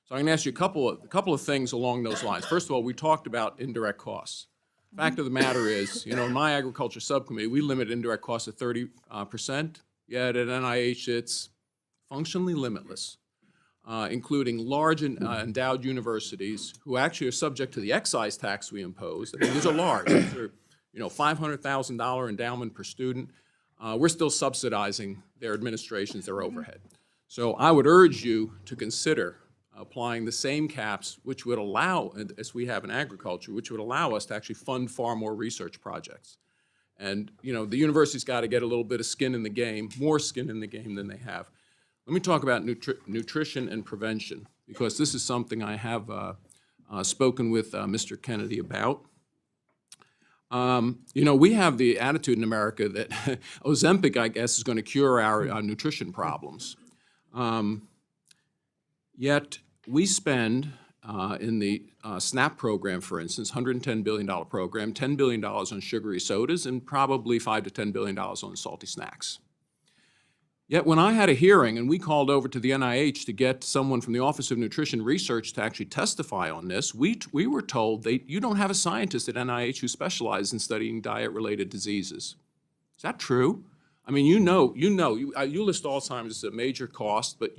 So I'm going to ask you a couple of things along those lines. First of all, we talked about indirect costs. Fact of the matter is, in my agriculture subcommittee, we limit indirect costs at 30%, yet at NIH it's functionally limitless, including large endowed universities who actually are subject to the excise tax we impose. I mean, these are large. These are, $500,000 endowment per student. We're still subsidizing their administrations, their overhead. So I would urge you to consider applying the same caps, which would allow, as we have in agriculture, which would allow us to actually fund far more research projects. And, the university's got to get a little bit of skin in the game, more skin in the game than they have. Let me talk about nutrition and prevention, because this is something I have spoken with Mr. Kennedy about. We have the attitude in America that Ozempic, I guess, is going to cure our nutrition problems. Yet we spend, in the SNAP program, for instance, $110 billion program, $10 billion on sugary sodas, and probably $5 to $10 billion on salty snacks. Yet when I had a hearing and we called over to the NIH to get someone from the Office of Nutrition Research to actually testify on this, we were told you don't have a scientist at NIH who specializes in studying diet-related diseases. Is that true? I mean, you list Alzheimer's as a major cost, but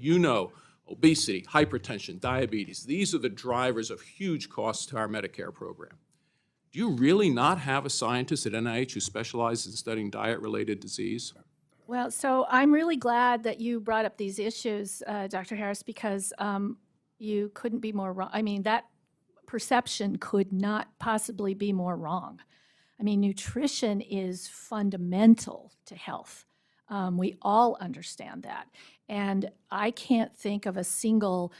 obesity, hypertension, diabetes, these are the drivers of huge costs to our Medicare program. Do you really not have a scientist at NIH who specializes in studying diet-related disease? Well, so I'm really glad that you brought up these issues, Dr. Harris, because you couldn't be more wrong. I mean, that perception could not possibly be more wrong. I mean, nutrition is fundamental to health. We all understand that. And I can't think of a single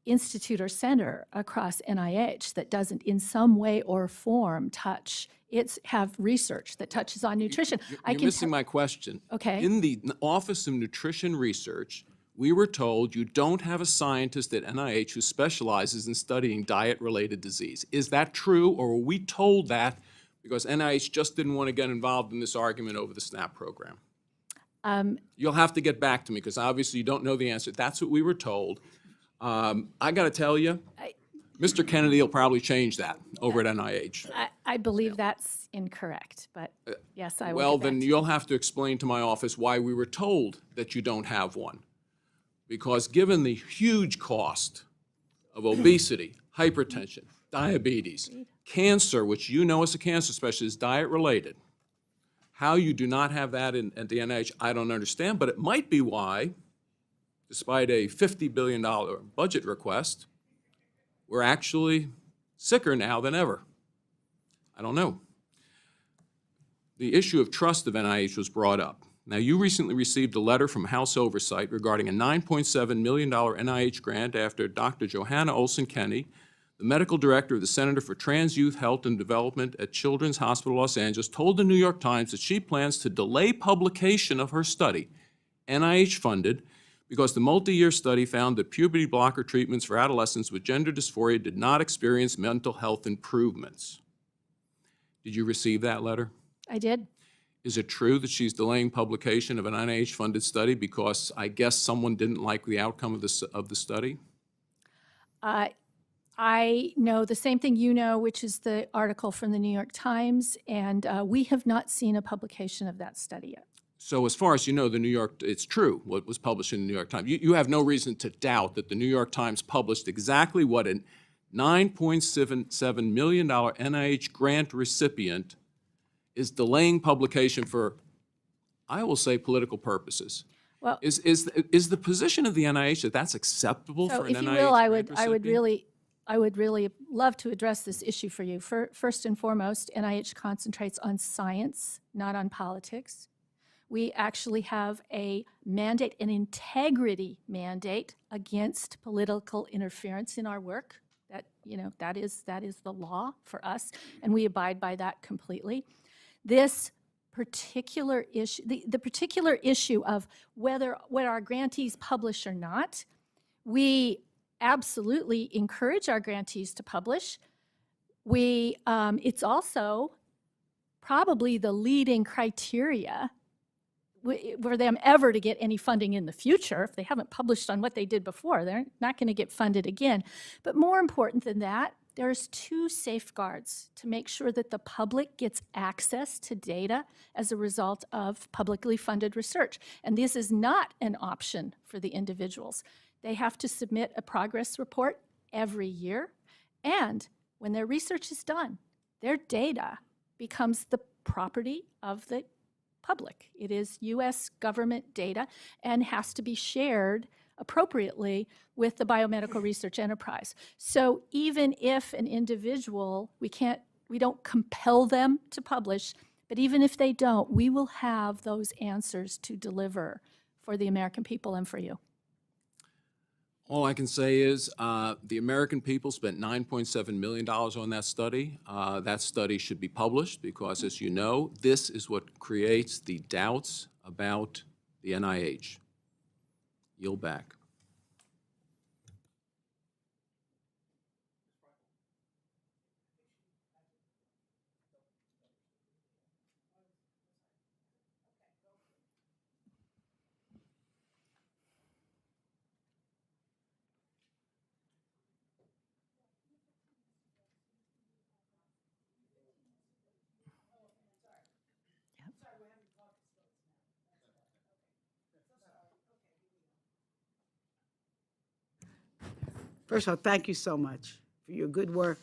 institute or center across NIH that doesn't in some way or form have research that touches on nutrition. You're missing my question. Okay. In the Office of Nutrition Research, we were told you don't have a scientist at NIH who specializes in studying diet-related disease. Is that true, or were we told that because NIH just didn't want to get involved in this argument over the SNAP program? You'll have to get back to me because obviously you don't know the answer. That's what we were told. I got to tell you, Mr. Kennedy will probably change that over at NIH. I believe that's incorrect, but yes, I will. Well, get back then to you'll have to explain to my office why we were told that you don't have one. Because given the huge cost of obesity, hypertension, diabetes, cancer, which you know as a cancer specialist is diet-related, how you do not have that at the NIH, I don't understand, but it might be why, despite a $50 billion budget request, we're actually sicker now than ever. I don't know. The issue of trust of NIH was brought up. Now, you recently received a letter from House Oversight regarding a $9.7 million NIH grant after Dr. Johanna Olson-Kenny, the medical director of the Center for Trans Youth Health and Development at Children's Hospital Los Angeles, told the New York Times that she plans to delay publication of her study, NIH-funded, because the multi-year study found that puberty blocker treatments for adolescents with gender dysphoria did not experience mental health improvements. Did you receive that letter? I did. Is it true that she's delaying publication of an NIH-funded study because I guess someone didn't like the outcome of the study? I know the same thing you know, which is the article from the New York Times, and we have not seen a publication of that study yet. So as far as you know, it's true what was published in the New York Times. You have no reason to doubt that the New York Times published exactly what a $9.77 million NIH grant recipient is delaying publication for, I will say, political purposes. Well, Is the position of the NIH that that's acceptable so for an if you NIH will, grant I would really love to address this issue for you. First and foremost, NIH concentrates on science, not on politics. We actually have a mandate, an integrity mandate against political interference in our work. That is the law for us, and we abide by that completely. This particular issue, the particular issue of whether what our grantees publish or not, we absolutely encourage our grantees to publish. It's also probably the leading criteria for them ever to get any funding in the future. If they haven't published on what they did before, they're not going to get funded again. But more important than that, there's two safeguards to make sure that the public gets access to data as a result of publicly funded research. And this is not an option for the individuals. They have to submit a progress report every year. And when their research is done, their data becomes the property of the public. It is U.S. government data and has to be shared appropriately with the biomedical research enterprise. So even if an individual, we don't compel them to publish, but even if they don't, we will have those answers to deliver for the American people and for you. All I can say is the American people spent $9.7 million on that study. That study should be published because, as you know, this is what creates the doubts about the NIH. Yield back. First of all, thank you so much for your good work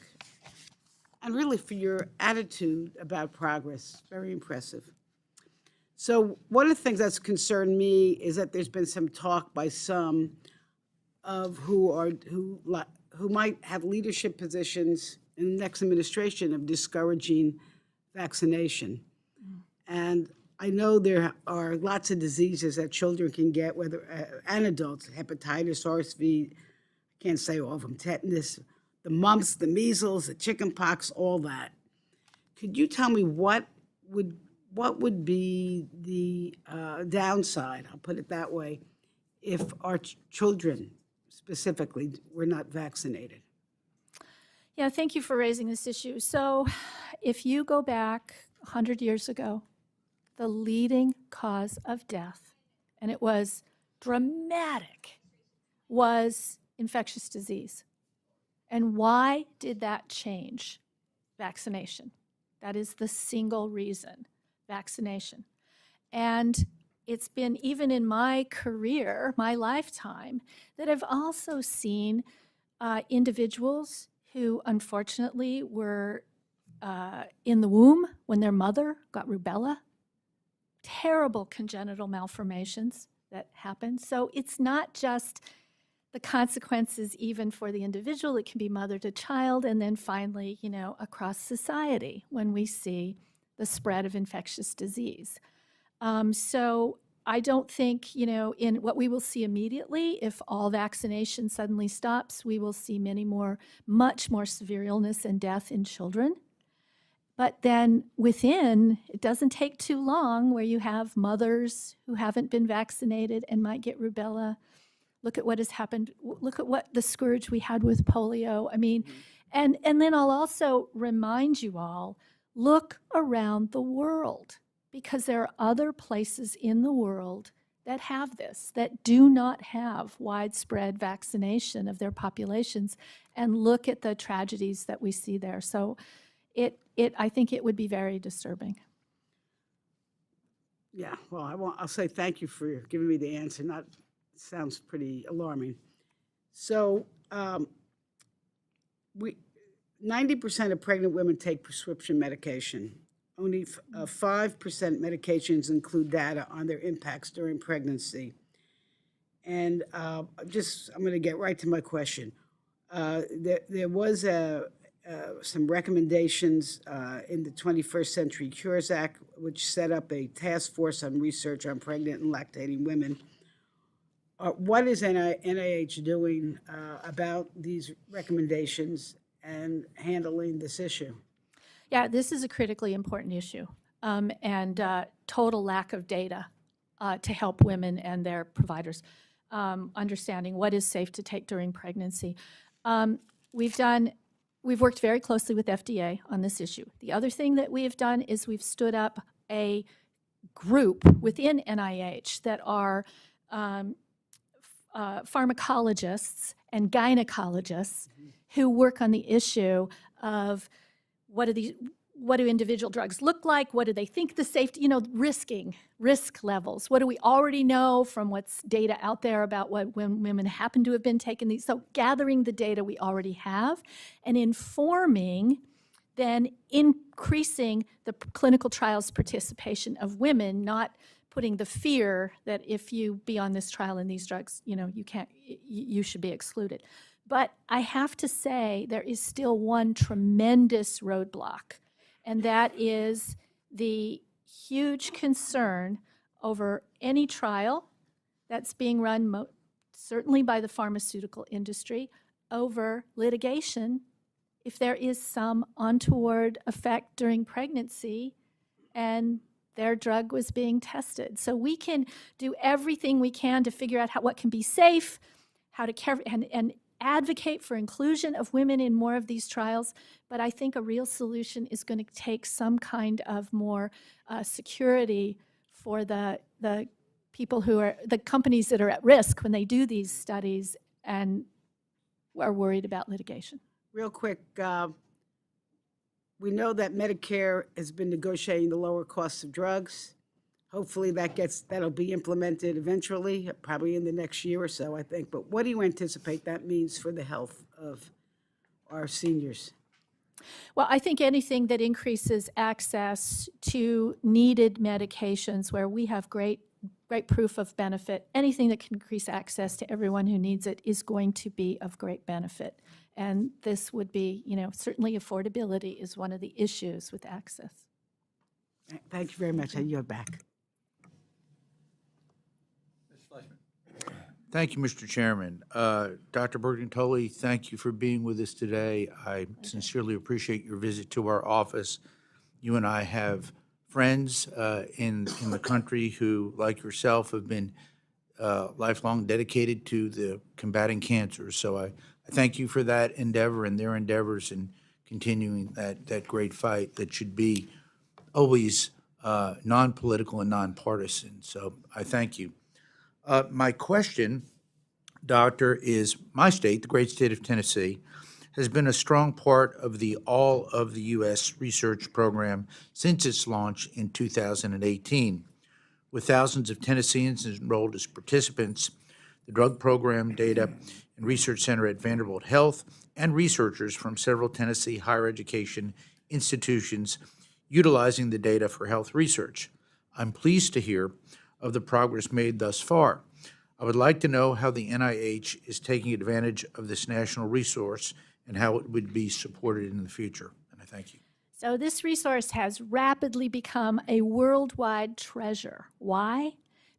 and really for your attitude about progress. Very impressive. So one of the things that's concerned me is that there's been some talk by some of who might have leadership positions in the next administration of discouraging vaccination. And I know there are lots of diseases that children can get, whether and adults, hepatitis, RSV, I can't say all of them, tetanus, the mumps, the measles, the chicken pox, all that. Could you tell me what would be the downside, I'll put it that way, if our children specifically were not vaccinated? Yeah, thank you for raising this issue. So if you go back 100 years ago, the leading cause of death, and it was dramatic, was infectious disease. And why did that change? Vaccination. That is the single reason, vaccination. And it's been, even in my career, my lifetime, that I've also seen individuals who unfortunately were in the womb when their mother got rubella, terrible congenital malformations that happen. So it's not just the consequences even for the individual, it can be mother to child, and then finally, across society when we see the spread of infectious disease. So I don't think, in what we will see immediately, if all vaccination suddenly stops, we will see much more severe illness and death in children. But then within, it doesn't take too long where you have mothers who haven't been vaccinated and might get rubella. Look at what has happened. Look at what the scourge we had with polio. I mean, and then I'll also remind you all, look around the world, because there are other places in the world that have this, that do not have widespread vaccination of their populations, and look at the tragedies that we see there. So I think it would be very disturbing. Yeah, well, I'll say thank you for giving me the answer. Sounds pretty alarming. So 90% of pregnant women take prescription medication. Only 5% medications include data on their impacts during pregnancy. And I'm going to get right to my question. There was some recommendations in the 21st Century Cures Act, which set up a task force on research on pregnant and lactating women. What is NIH doing about these recommendations and handling this issue? Yeah, this is a critically important issue, and total lack of data to help women and their providers understanding what is safe to take during pregnancy. We've worked very closely with FDA on this issue. The other thing that we have done is we've stood up a group within NIH that are pharmacologists and gynecologists who work on the issue of what do individual drugs look like? What do they think the safety, risk levels? What do we already know from what's data out there about when women happen to have been taking these? So gathering the data we already have and informing, then increasing the clinical trials participation of women, not putting the fear that if you be on this trial and these drugs, you should be excluded. But I have to say there is still one tremendous roadblock, and that is the huge concern over any trial that's being run certainly by the pharmaceutical industry over litigation if there is some untoward effect during pregnancy and their drug was being tested. So we can do everything we can to figure out what can be safe, how to care, and advocate for inclusion of women in more of these trials, but I think a real solution is going to take some kind of more security for the people who are, the companies that are at risk when they do these studies and are worried about litigation. Real quick, we know that Medicare has been negotiating the lower costs of drugs. Hopefully that'll be implemented eventually, probably in the next year or so, I think. But what do you anticipate that means for the health of our seniors? Well, I think anything that increases access to needed medications where we have great proof of benefit, anything that can increase access to everyone who needs it is going to be of great benefit. And this would be, certainly affordability is one of the issues with access. Thank you very much. I yield back. Thank you, Mr. Chairman. Dr. Bertagnolli, thank you for being with us today. I sincerely appreciate your visit to our office. You and I have friends in the country who, like yourself, have been lifelong dedicated to the combating cancer. So I thank you for that endeavor and their endeavors in continuing that great fight that should be always non-political and nonpartisan. So I thank you. My question, Doctor, is my state, the great state of Tennessee, has been a strong part of the All of the U.S. research program since its launch in 2018. With thousands of Tennesseans enrolled as participants, the drug program data and research center at Vanderbilt Health, and researchers from several Tennessee higher education institutions utilizing the data for health research. I'm pleased to hear of the progress made thus far. I would like to know how the NIH is taking advantage of this national resource and how it would be supported in the future. And I thank you. So this resource has rapidly become a worldwide treasure. Why?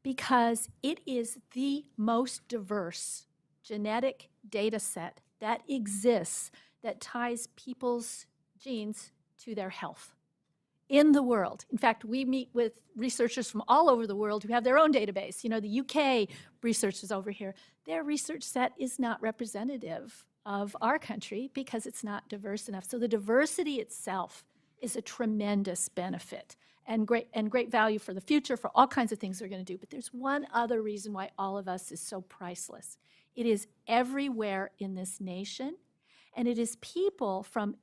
Because it is the most diverse genetic data set that exists that ties people's genes to their health in the world. In fact, we meet with researchers from all over the world who have their own database. The UK researchers over here, their research set is not representative of our country because it's not diverse enough. So the diversity itself is a tremendous benefit and great value for the future for all kinds of things we're going to do. But there's one other reason why all of us is so priceless. It is everywhere in this nation, and it is people from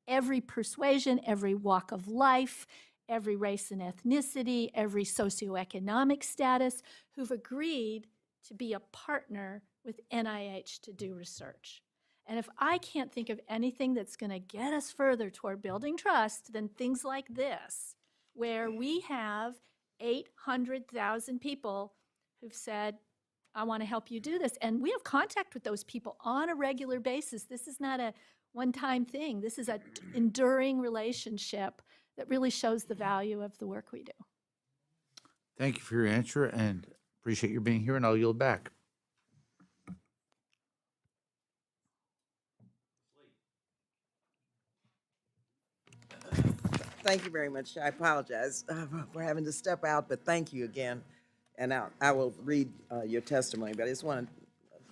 every persuasion, every walk of life, every race and ethnicity, every socioeconomic status, who've agreed to be a partner with NIH to do research. And if I can't think of anything that's going to get us further toward building trust than things like this, where we have 800,000 people who've said, I want to help you do this. And we have contact with those people on a regular basis. This is not a one-time thing. This is an enduring relationship that really shows the value of the work we do. Thank you for your answer and appreciate your being here, and I'll yield back. Thank you very much. I apologize for having to step out, but thank you again. And I will read your testimony, but I just want to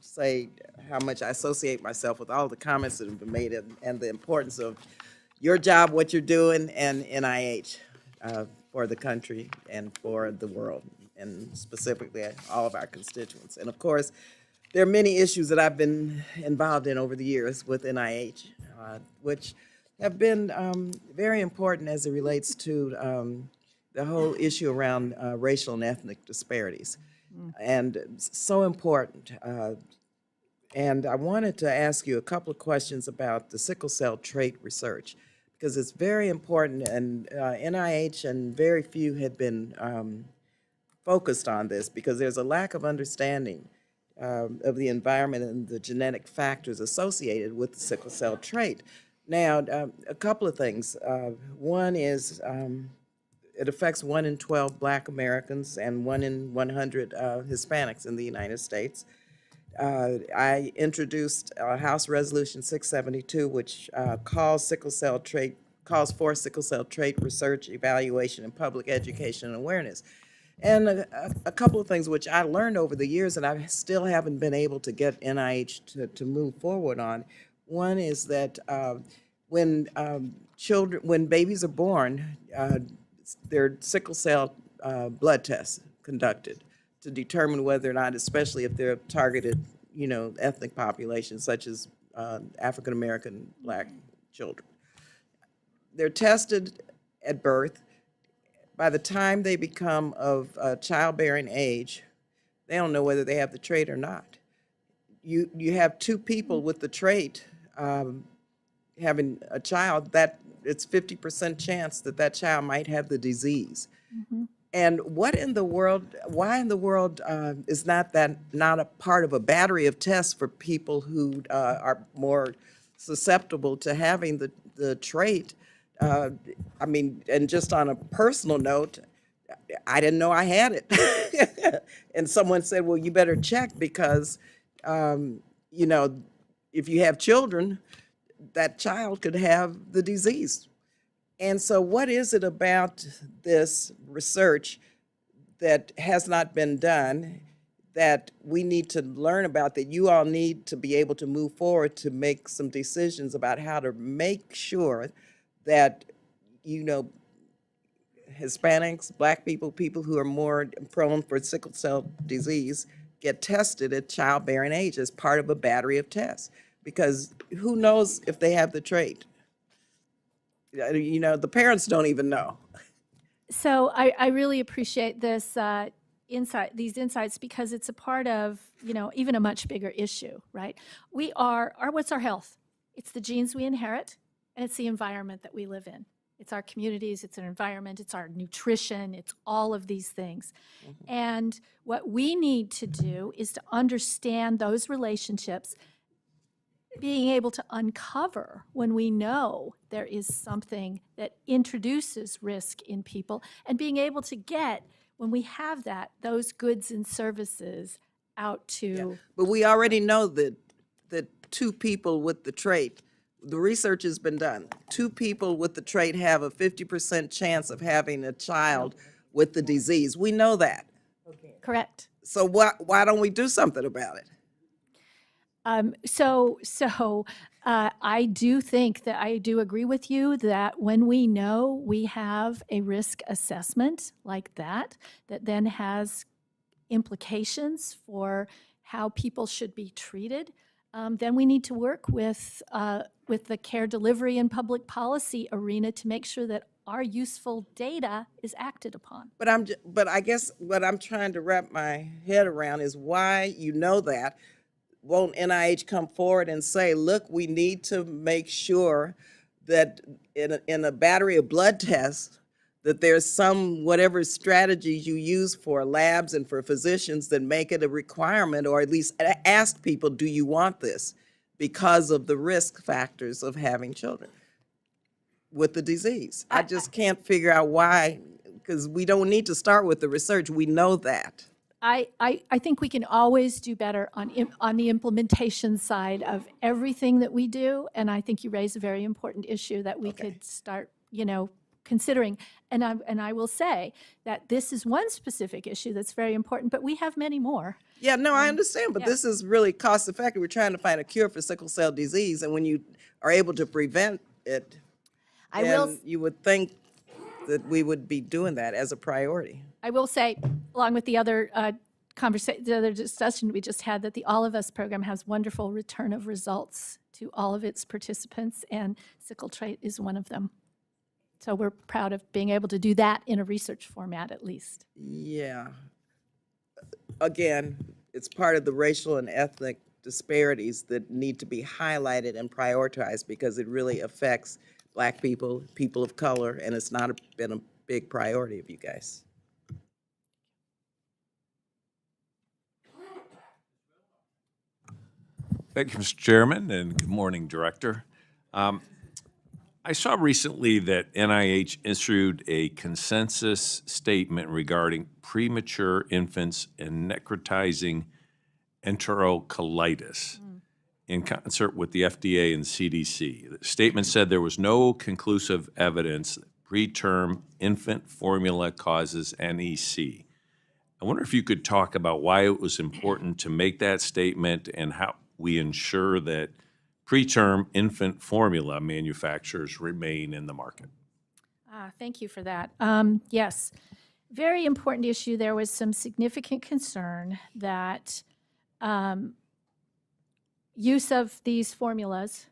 say how much I associate myself with all the comments that have been made and the importance of your job, what you're doing, and NIH for the country and for the world, and specifically all of our constituents. And of course, there are many issues that I've been involved in over the years with NIH, which have been very important as it relates to the whole issue around racial and ethnic disparities. And so important. And I wanted to ask you a couple of questions about the sickle cell trait research, because it's very important, and NIH and very few had been focused on this because there's a lack of understanding of the environment and the genetic factors associated with the sickle cell trait. Now, a couple of things. One is it affects 1 in 12 Black Americans and 1 in 100 Hispanics in the United States. I introduced House Resolution 672, which calls for sickle cell trait research, evaluation, and public education and awareness. And a couple of things which I learned over the years and I still haven't been able to get NIH to move forward on. One is that when babies are born, there are sickle cell blood tests conducted to determine whether or not, especially if they're targeted, ethnic populations such as African American Black children. They're tested at birth, by the time they become of childbearing age, they don't know whether they have the trait or not. You have two people with the trait having a child, that it's 50% chance that that child might have the disease. And what in the world, why in the world is not a part of a battery of tests for people who are more susceptible to having the trait? I mean, and just on a personal note, I didn't know I had it. And someone said, well, you better check because, you know, if you have children, that child could have the disease. And so what is it about this research that has not been done that we need to learn about, that you all need to be able to move forward to make some decisions about how to make sure that, you know, Hispanics, Black people, people who are more prone for sickle cell disease get tested at childbearing age as part of a battery of tests? Because who knows if they have the trait? You know, the parents don't even know. So I really appreciate this these insights, because it's a part of, you know, even a much bigger issue, right? What's our health? It's the genes we inherit, and it's the environment that we live in. It's our communities, it's our environment, it's our nutrition, it's all of these things. And what we need to do is to understand those relationships, being able to uncover when we know there is something that introduces risk in people, and being able to get, when we have that, those goods and services out to. But we already know that two people with the trait, the research has been done, two people with the trait have a 50% chance of having a child with the disease. We know that. Correct. So why don't we do something about it? I do think that I do agree with you that when we know we have a risk assessment like that, that then has implications for how people should be treated, then we need to work with the care delivery and public policy arena to make sure that our useful data is acted upon. But I guess what I'm trying to wrap my head around is why, you know, that won't NIH come forward and say, look, we need to make sure that in a battery of blood tests, that there's some, whatever strategies you use for labs and for physicians that make it a requirement, or at least ask people, do you want this? Because of the risk factors of having children with the disease. I just can't figure out why, because we don't need to start with the research. We know that. I think we can always do better on the implementation side of everything that we do, and I think you raise a very important issue that we could start, you know, considering. And I will say that this is one specific issue that's very important, but we have many more. Yeah, no, I understand, but this is really cost effective. We're trying to find a cure for sickle cell disease, and when you are able to prevent it, then you would think that we would be doing that as a priority. I will say, along with the other the other discussion we just had, that the All of Us program has wonderful return of results to all of its participants, and sickle trait is one of them. So we're proud of being able to do that in a research format, at least. Yeah. Again, it's part of the racial and ethnic disparities that need to be highlighted and prioritized, because it really affects Black people, people of color, and it's not been a big priority of you guys. Thank you, Mr. Chairman, and good morning, Director. I saw recently that NIH issued a consensus statement regarding premature infants and necrotizing enterocolitis in concert with the FDA and CDC. The statement said there was no conclusive evidence that preterm infant formula causes NEC. I wonder if you could talk about why it was important to make that statement and how we ensure that preterm infant formula manufacturers remain in the market. Thank you for that. Yes, very important issue. There was some significant concern that use of these formulas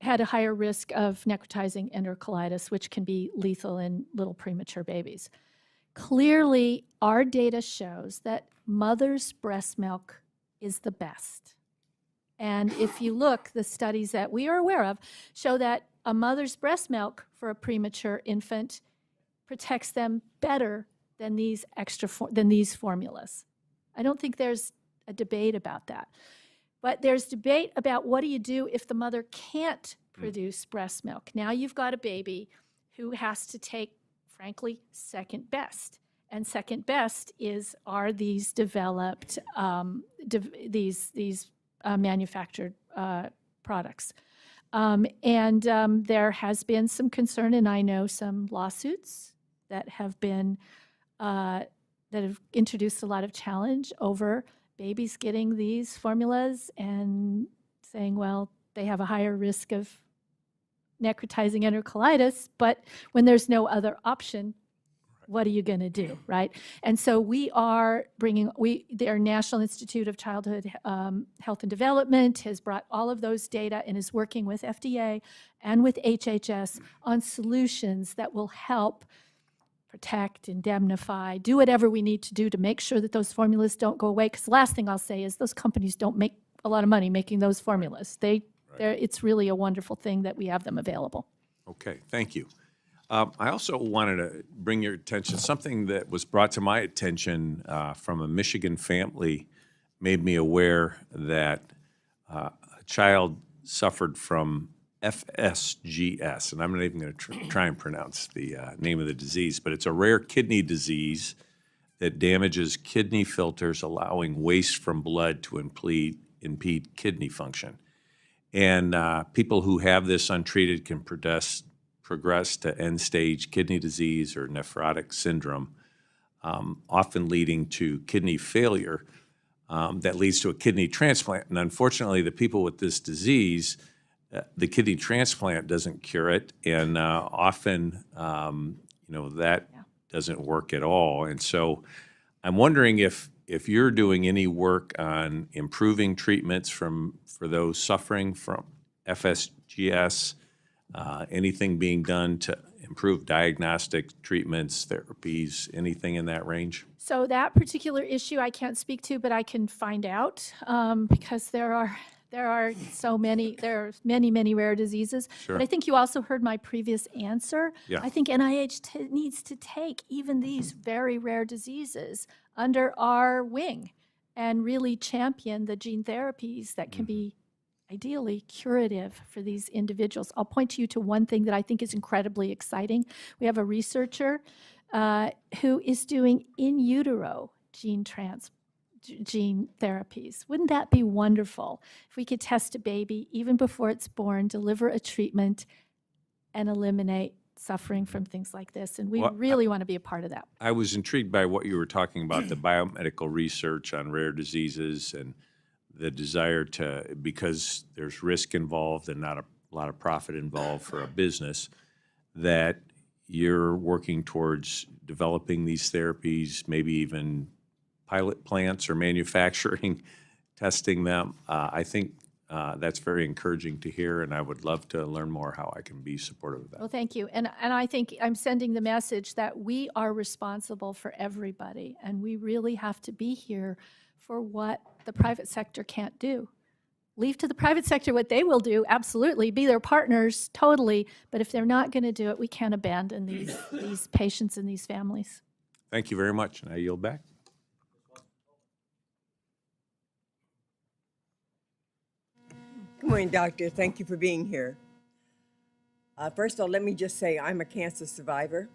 had a higher risk of necrotizing enterocolitis, which can be lethal in little premature babies. Clearly, our data shows that mother's breast milk is the best. And if you look, the studies that we are aware of show that a mother's breast milk for a premature infant protects them better than these formulas. I don't think there's a debate about that. But there's debate about what do you do if the mother can't produce breast milk. Now you've got a baby who has to take, frankly, second best. And second best are these developed, manufactured products. There has been some concern, and I know some lawsuits that have been that have introduced a lot of challenge over babies getting these formulas and saying, well, they have a higher risk of necrotizing enterocolitis, but when there's no other option, what are you going to do, right? And so we are bringing, their National Institute of Childhood Health and Development has brought all of those data and is working with FDA and with HHS on solutions that will help protect, indemnify, do whatever we need to do to make sure that those formulas don't go away. Because the last thing I'll say is those companies don't make a lot of money making those formulas. It's really a wonderful thing that we have them available. Okay, thank you. I also wanted to bring your attention, something that was brought to my attention from a Michigan family made me aware that a child suffered from FSGS, and I'm not even going to try and pronounce the name of the disease, but it's a rare kidney disease that damages kidney filters, allowing waste from blood to impede kidney function. And people who have this untreated can progress to end-stage kidney disease or nephrotic syndrome, often leading to kidney failure that leads to a kidney transplant. And unfortunately, the people with this disease, the kidney transplant doesn't cure it, and often, that doesn't work at all. And so I'm wondering if you're doing any work on improving treatments for those suffering from FSGS, anything being done to improve diagnostic treatments, therapies, anything in that range? So that particular issue I can't speak to, but I can find out because there are many rare diseases. Sure. But I think you also heard my previous answer. Yeah. I think NIH needs to take even these very rare diseases under our wing and really champion the gene therapies that can be ideally curative for these individuals. I'll point you to one thing that I think is incredibly exciting. We have a researcher who is doing in utero gene therapies. Wouldn't that be wonderful if we could test a baby even before it's born, deliver a treatment, and eliminate suffering from things like this? And we really want to be a part of that. I was intrigued by what you were talking about, the biomedical research on rare diseases and the desire to, because there's risk involved and not a lot of profit involved for a business, that you're working towards developing these therapies, maybe even pilot plants or manufacturing, testing them. I think that's very encouraging to hear, and I would love to learn more how I can be supportive of that. Well, thank you. And I think I'm sending the message that we are responsible for everybody, and we really have to be here for what the private sector can't do. Leave to the private sector what they will do, absolutely, be their partners, totally, but if they're not going to do it, we can't abandon these patients and these families. Thank you very much, and I yield back. Good morning, doctor. Thank you for being here. First of all, let me just say I'm a cancer survivor,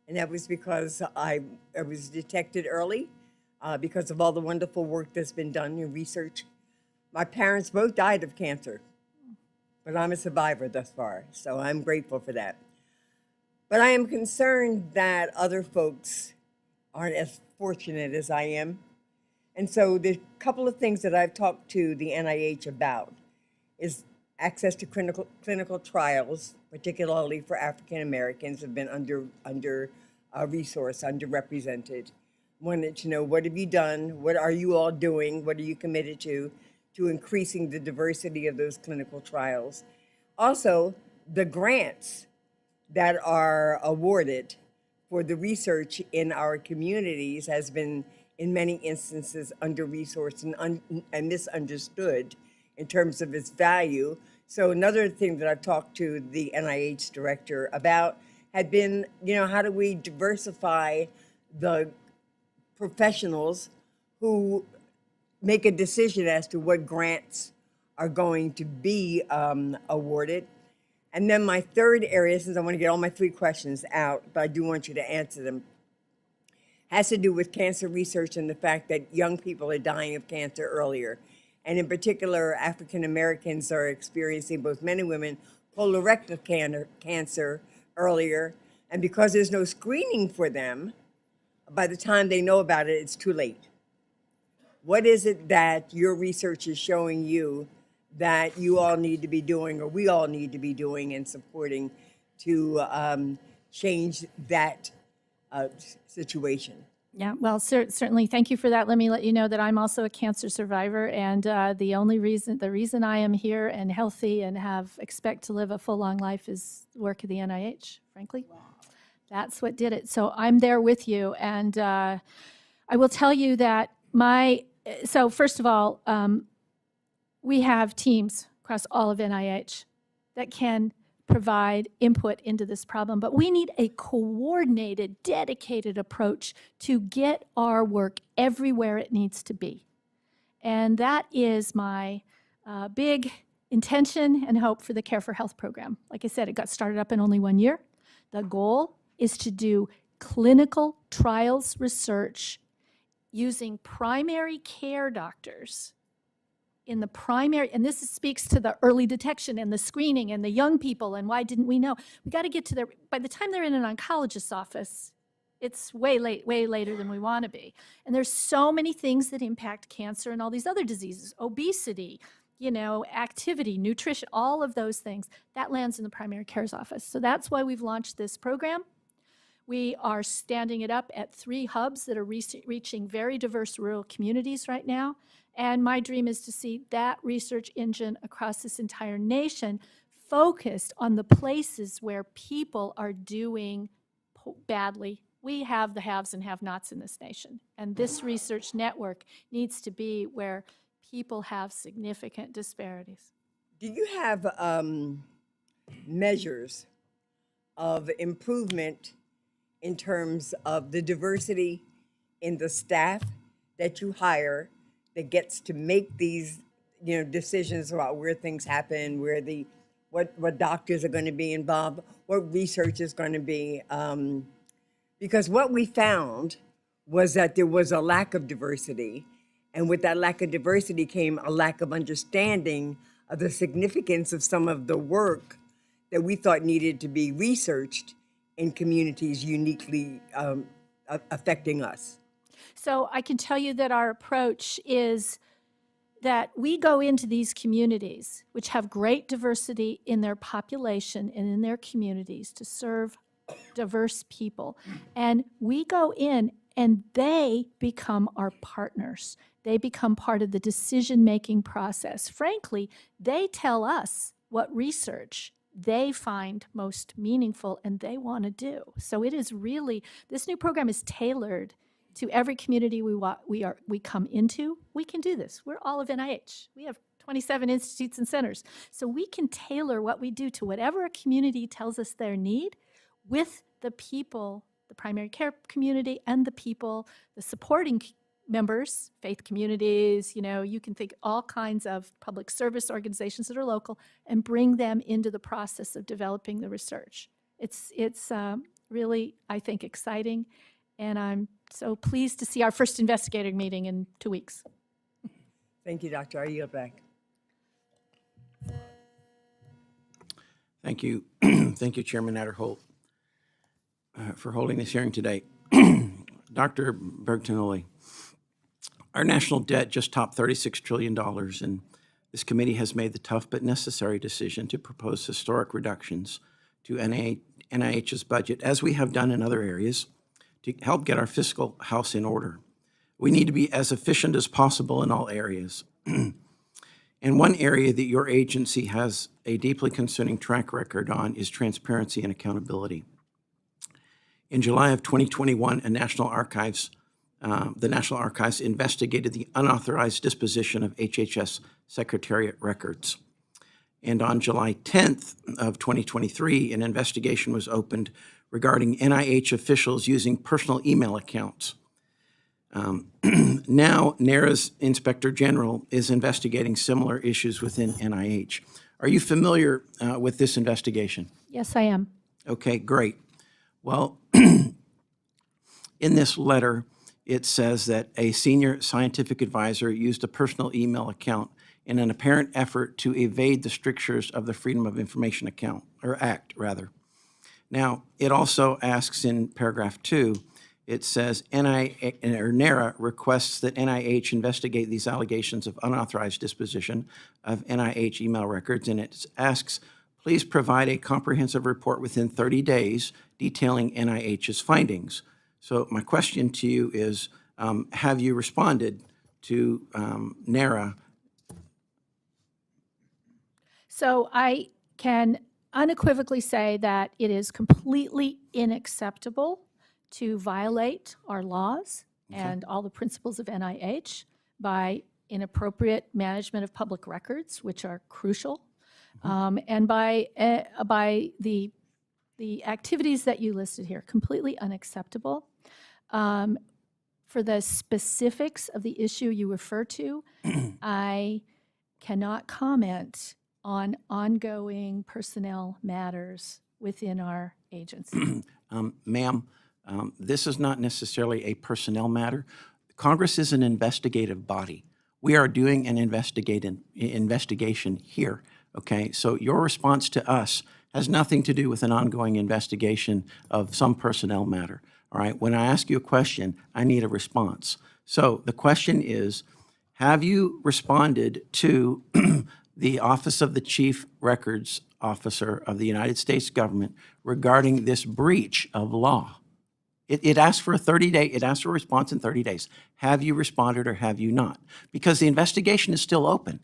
and that was because I was detected early because of all the wonderful work that's been done in research. My parents both died of cancer, but I'm a survivor thus far, so I'm grateful for that. But I am concerned that other folks aren't as fortunate as I am. And so there's a couple of things that I've talked to the NIH about is access to clinical trials, particularly for African Americans, have been under-resourced, underrepresented. Wanted to know, what have you done? What are you all doing? What are you committed to increasing the diversity of those clinical trials? Also, the grants that are awarded for the research in our communities has been, in many instances, under-resourced and misunderstood in terms of its value. So another thing that I've talked to the NIH director about had been, how do we diversify the professionals who make a decision as to what grants are going to be awarded. And then my third area, since I want to get all my 3 questions out, but I do want you to answer them, has to do with cancer research and the fact that young people are dying of cancer earlier. And in particular, African Americans are experiencing, both men and women, colorectal cancer earlier. And because there's no screening for them, by the time they know about it, it's too late. What is it that your research is showing you that you all need to be doing, or we all need to be doing and supporting to change that situation? Yeah, well, certainly, thank you for that. Let me let you know that I'm also a cancer survivor, and the reason I am here and healthy and expect to live a full, long life is the work of the NIH, frankly. Wow. That's what did it. So I'm there with you, and I will tell you that so first of all, we have teams across all of NIH that can provide input into this problem, but we need a coordinated, dedicated approach to get our work everywhere it needs to be. And that is my big intention and hope for the Care for Health program. Like I said, it got started up in only 1 year. The goal is to do clinical trials research using primary care doctors in the primary, and this speaks to the early detection and the screening and the young people and why didn't we know? We got to get to their, by the time they're in an oncologist's office, it's way later than we want to be. And there's so many things that impact cancer and all these other diseases, obesity, activity, nutrition, all of those things, that lands in the primary care's office. So that's why we've launched this program. We are standing it up at 3 hubs that are reaching very diverse rural communities right now. And my dream is to see that research engine across this entire nation focused on the places where people are doing badly. We have the haves and have-nots in this nation. And this research network needs to be where people have significant disparities. Do you have measures of improvement in terms of the diversity in the staff that you hire that gets to make these, decisions about where things happen, where what doctors are going to be involved, what research is going to be? Because what we found was that there was a lack of diversity, and with that lack of diversity came a lack of understanding of the significance of some of the work that we thought needed to be researched in communities uniquely affecting us. So I can tell you that our approach is that we go into these communities, which have great diversity in their population and in their communities to serve diverse people. And we go in and they become our partners. They become part of the decision-making process. Frankly, they tell us what research they find most meaningful and they want to do. So it is really, this new program is tailored to every community we come into. We can do this. We're all of NIH. We have 27 institutes and centers. So we can tailor what we do to whatever a community tells us their need with the people, the primary care community and the people, the supporting members, faith communities, you can think all kinds of public service organizations that are local and bring them into the process of developing the research. It's really, I think, exciting. And I'm so pleased to see our first investigator meeting in 2 weeks. Thank you, Doctor. I yield back. Thank you. Thank you, Chairman Adderholt, for holding this hearing today. Dr. Bertagnolli, our national debt just topped $36 trillion, and this committee has made the tough but necessary decision to propose historic reductions to NIH's budget, as we have done in other areas, to help get our fiscal house in order. We need to be as efficient as possible in all areas. And one area that your agency has a deeply concerning track record on is transparency and accountability. In July of 2021, the National Archives investigated the unauthorized disposition of HHS Secretariat records. And on July 10th of 2023, an investigation was opened regarding NIH officials using personal email accounts. Now, NARA's Inspector General is investigating similar issues within NIH. Are you familiar with this investigation? Yes, I am. Okay, great. Well, in this letter, it says that a senior scientific advisor used a personal email account in an apparent effort to evade the strictures of the Freedom of Information Act. Now, it also asks in paragraph 2, it says NARA requests that NIH investigate these allegations of unauthorized disposition of NIH email records, and it asks, please provide a comprehensive report within 30 days detailing NIH's findings. So my question to you is, have you responded to NARA? So I can unequivocally say that it is completely unacceptable to violate our laws and all the principles of NIH by inappropriate management of public records, which are crucial, and by the activities that you listed here, completely unacceptable. For the specifics of the issue you refer to, I cannot comment on ongoing personnel matters within our agency. Ma'am, this is not necessarily a personnel matter. Congress is an investigative body. We are doing an investigation here, okay? So your response to us has nothing to do with an ongoing investigation of some personnel matter, all right? When I ask you a question, I need a response. So the question is, have you responded to the Office of the Chief Records Officer of the United States government regarding this breach of law? It asks for a response in 30 days. Have you responded or have you not? Because the investigation is still open.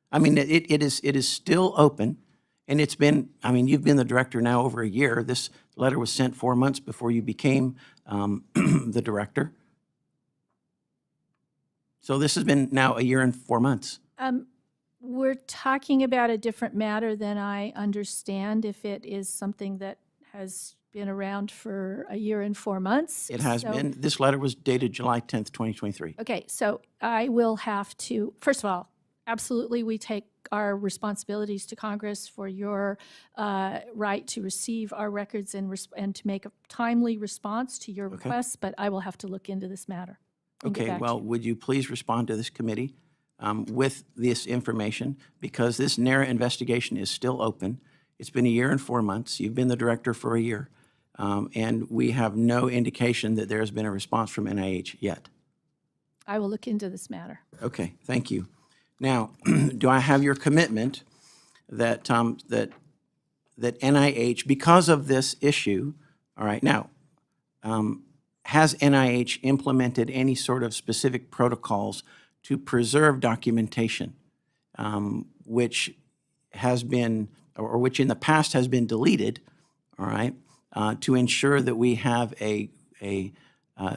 I mean, it is still open, and it's been, I mean, you've been the director now over a year. This letter was sent 4 months before you became the director. So this has been now a year and 4 months. We're talking about a different matter than I understand if it is something that has been around for a year and 4 months. It has been. This letter was dated July 10th, 2023. Okay, so I will have to, first of all, absolutely, we take our responsibilities to Congress for your right to receive our records and to make a timely response to your requests, but I will have to look into this matter. And get Okay, back to well, you. would you please respond to this committee with this information? Because this NARA investigation is still open. It's been a year and 4 months. You've been the director for a year. And we have no indication that there has been a response from NIH yet. I will look into this matter. Okay, thank you. Now, do I have your commitment that, that NIH, because of this issue, all right, now, has NIH implemented any sort of specific protocols to preserve documentation, which has been, or which in the past has been deleted, all right, to ensure that we have a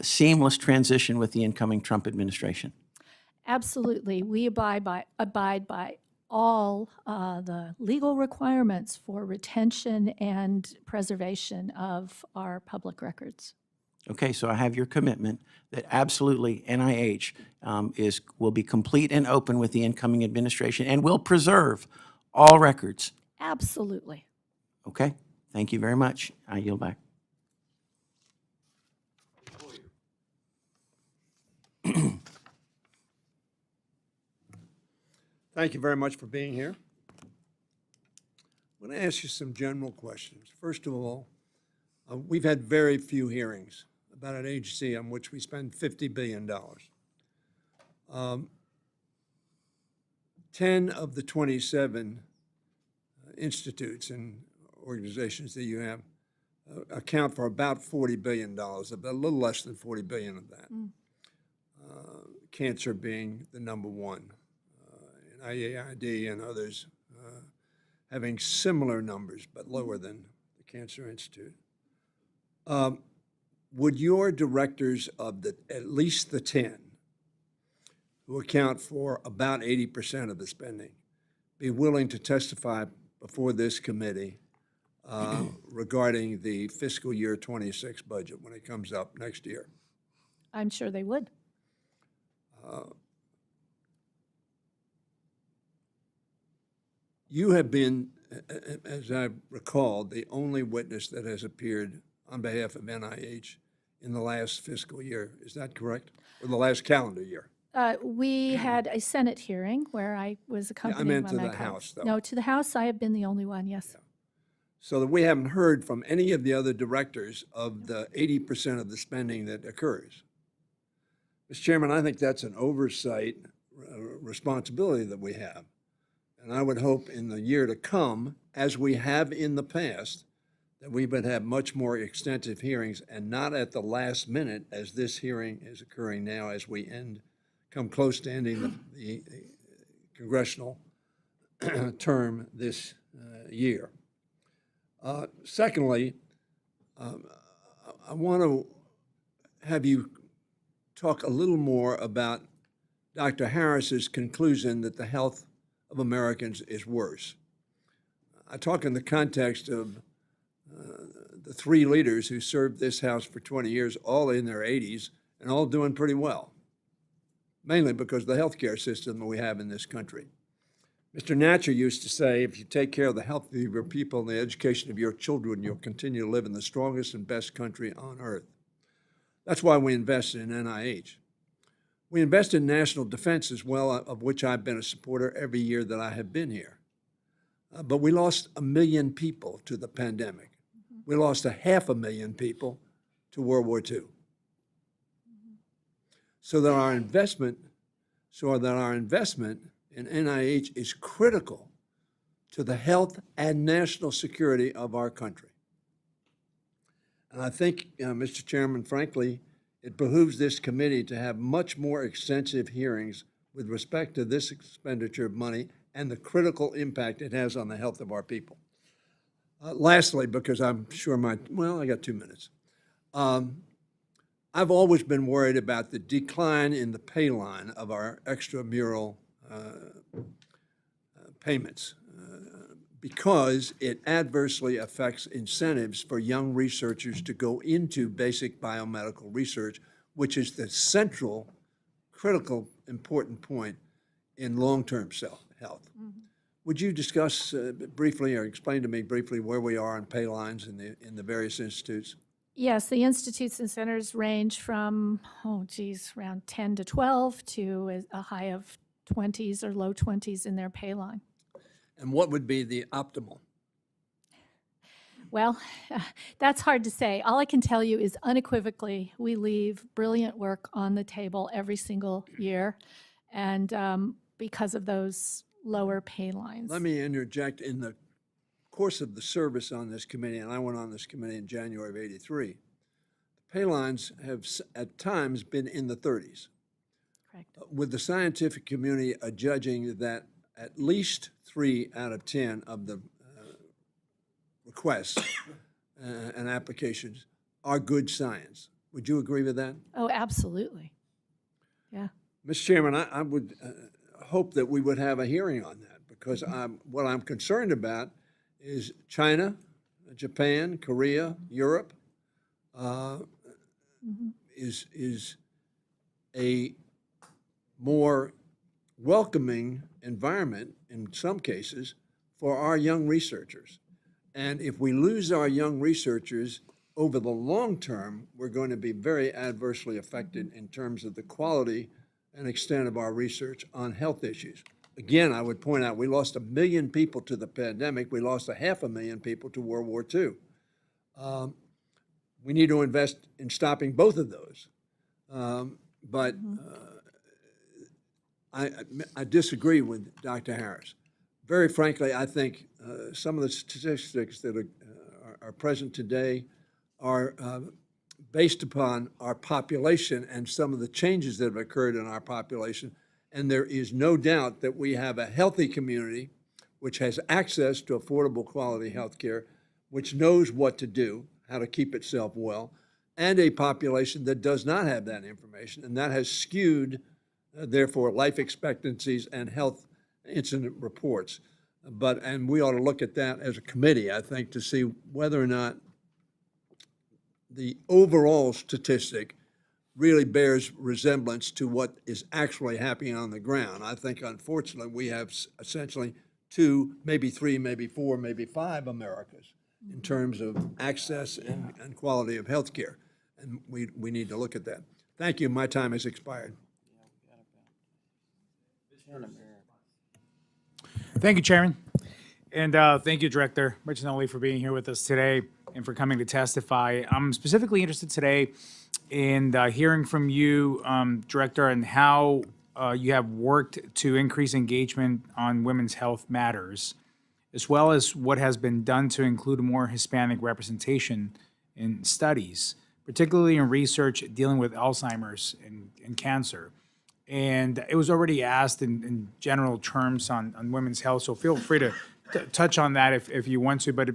seamless transition with the incoming Trump administration? Absolutely. We abide by all the legal requirements for retention and preservation of our public records. Okay, so I have your commitment that absolutely NIH will be complete and open with the incoming administration and will preserve all records. Absolutely. Okay, thank you very much. I yield back. Thank you very much for being here. I'm going to ask you some general questions. First of all, we've had very few hearings about an agency on which we spend $50 billion. 10 of the 27 institutes and organizations that you have account for about $40 billion, a little less than $40 billion of that. Cancer being the number one and IAID and others having similar numbers but lower than the Cancer Institute. Would your directors of at least the 10, who account for about 80% of the spending, be willing to testify before this committee regarding the fiscal year 26 budget when it comes up next year? I'm sure they would. You have been, as I recall, the only witness that has appeared on behalf of NIH in the last fiscal year. Is that correct? Or the last calendar year? We had a Senate hearing where I was accompanied meant by to my the colleagues. House, though. No, to the House, I have been the only one, yes. So that we haven't heard from any of the other directors of the 80% of the spending that occurs. Mr. Chairman, I think that's an oversight responsibility that we have. And I would hope in the year to come, as we have in the past, that we would have much more extensive hearings and not at the last minute as this hearing is occurring now as we come close to ending the congressional term this year. Secondly, I want to have you talk a little more about Dr. Harris's conclusion that the health of Americans is worse. I talk in the context of the three leaders who served this House for 20 years, all in their 80s, and all doing pretty well, mainly because of the healthcare system that we have in this country. Mr. Natcher used to say, if you take care of the health of your people and the education of your children, you'll continue to live in the strongest and best country on earth. That's why we invested in NIH. We invest in national defense as well, of which I've been a supporter every year that I have been here. But we lost 1 million people to the pandemic. We lost 500,000 people to World War II. So that our investment in NIH is critical to the health and national security of our country. And I think, Mr. Chairman, frankly, it behooves this committee to have much more extensive hearings with respect to this expenditure of money and the critical impact it has on the health of our people. Lastly, because I'm sure I got 2 minutes. I've always been worried about the decline in the pay line of our extramural payments because it adversely affects incentives for young researchers to go into basic biomedical research, which is the central, critical, important point in long-term health. Mm-hmm. Would you discuss briefly or explain to me briefly where we are on pay lines in the various institutes? Yes, the institutes and centers range from, around 10 to 12 to a high of 20s or low 20s in their pay line. And what would be the optimal? Well, that's hard to say. All I can tell you is unequivocally, we leave brilliant work on the table every single year, and because of those lower pay lines. Let me interject. In the course of the service on this committee, and I went on this committee in January of '83, the pay lines have at times been in the 30s. Correct. With the scientific community judging that at least 3 out of 10 of the requests and applications are good science. Would you agree with that? Oh, absolutely. Yeah. Mr. Chairman, I would hope that we would have a hearing on that because what I'm concerned about is China, Japan, Korea, Europe is a more welcoming environment in some cases for our young researchers. And if we lose our young researchers over the long term, we're going to be very adversely affected in terms of the quality and extent of our research on health issues. Again, I would point out we lost 1 million people to the pandemic. We lost 500,000 people to World War II. We need to invest in stopping both of those. I disagree with Dr. Harris. Very frankly, I think some of the statistics that are present today are based upon our population and some of the changes that have occurred in our population And there is no doubt that we have a healthy community which has access to affordable quality health care, which knows what to do, how to keep itself well, and a population that does not have that information. And that has skewed, therefore, life expectancies and health incident reports. And we ought to look at that as a committee, I think, to see whether or not the overall statistic really bears resemblance to what is actually happening on the ground. I think, unfortunately, we have essentially 2, maybe 3, maybe 4, maybe 5 Americas in terms of access and quality of health care. And we need to look at that. Thank you. My time has expired. Thank you, Chairman. And thank you, Director Bertagnolli, for being here with us today and for coming to testify. I'm specifically interested today in hearing from you, Director, and how you have worked to increase engagement on women's health matters, as well as what has been done to include more Hispanic representation in studies, particularly in research dealing with Alzheimer's and cancer. And it was already asked in general terms on women's health, so feel free to touch on that if you want to, but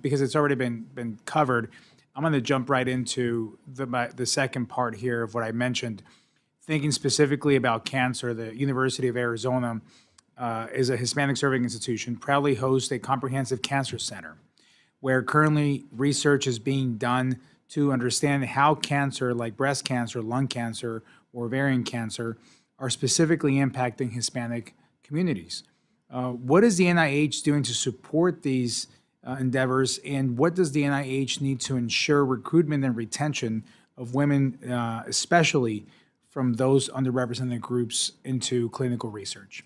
because it's already been covered, I'm going to jump right into the second part here of what I mentioned. Thinking specifically about cancer, the University of Arizona is a Hispanic serving institution, proudly hosts a comprehensive cancer center, where currently research is being done to understand how cancer, like breast cancer, lung cancer, or ovarian cancer, are specifically impacting Hispanic communities. What is the NIH doing to support these endeavors, and what does the NIH need to ensure recruitment and retention of women, especially from those underrepresented groups, into clinical research?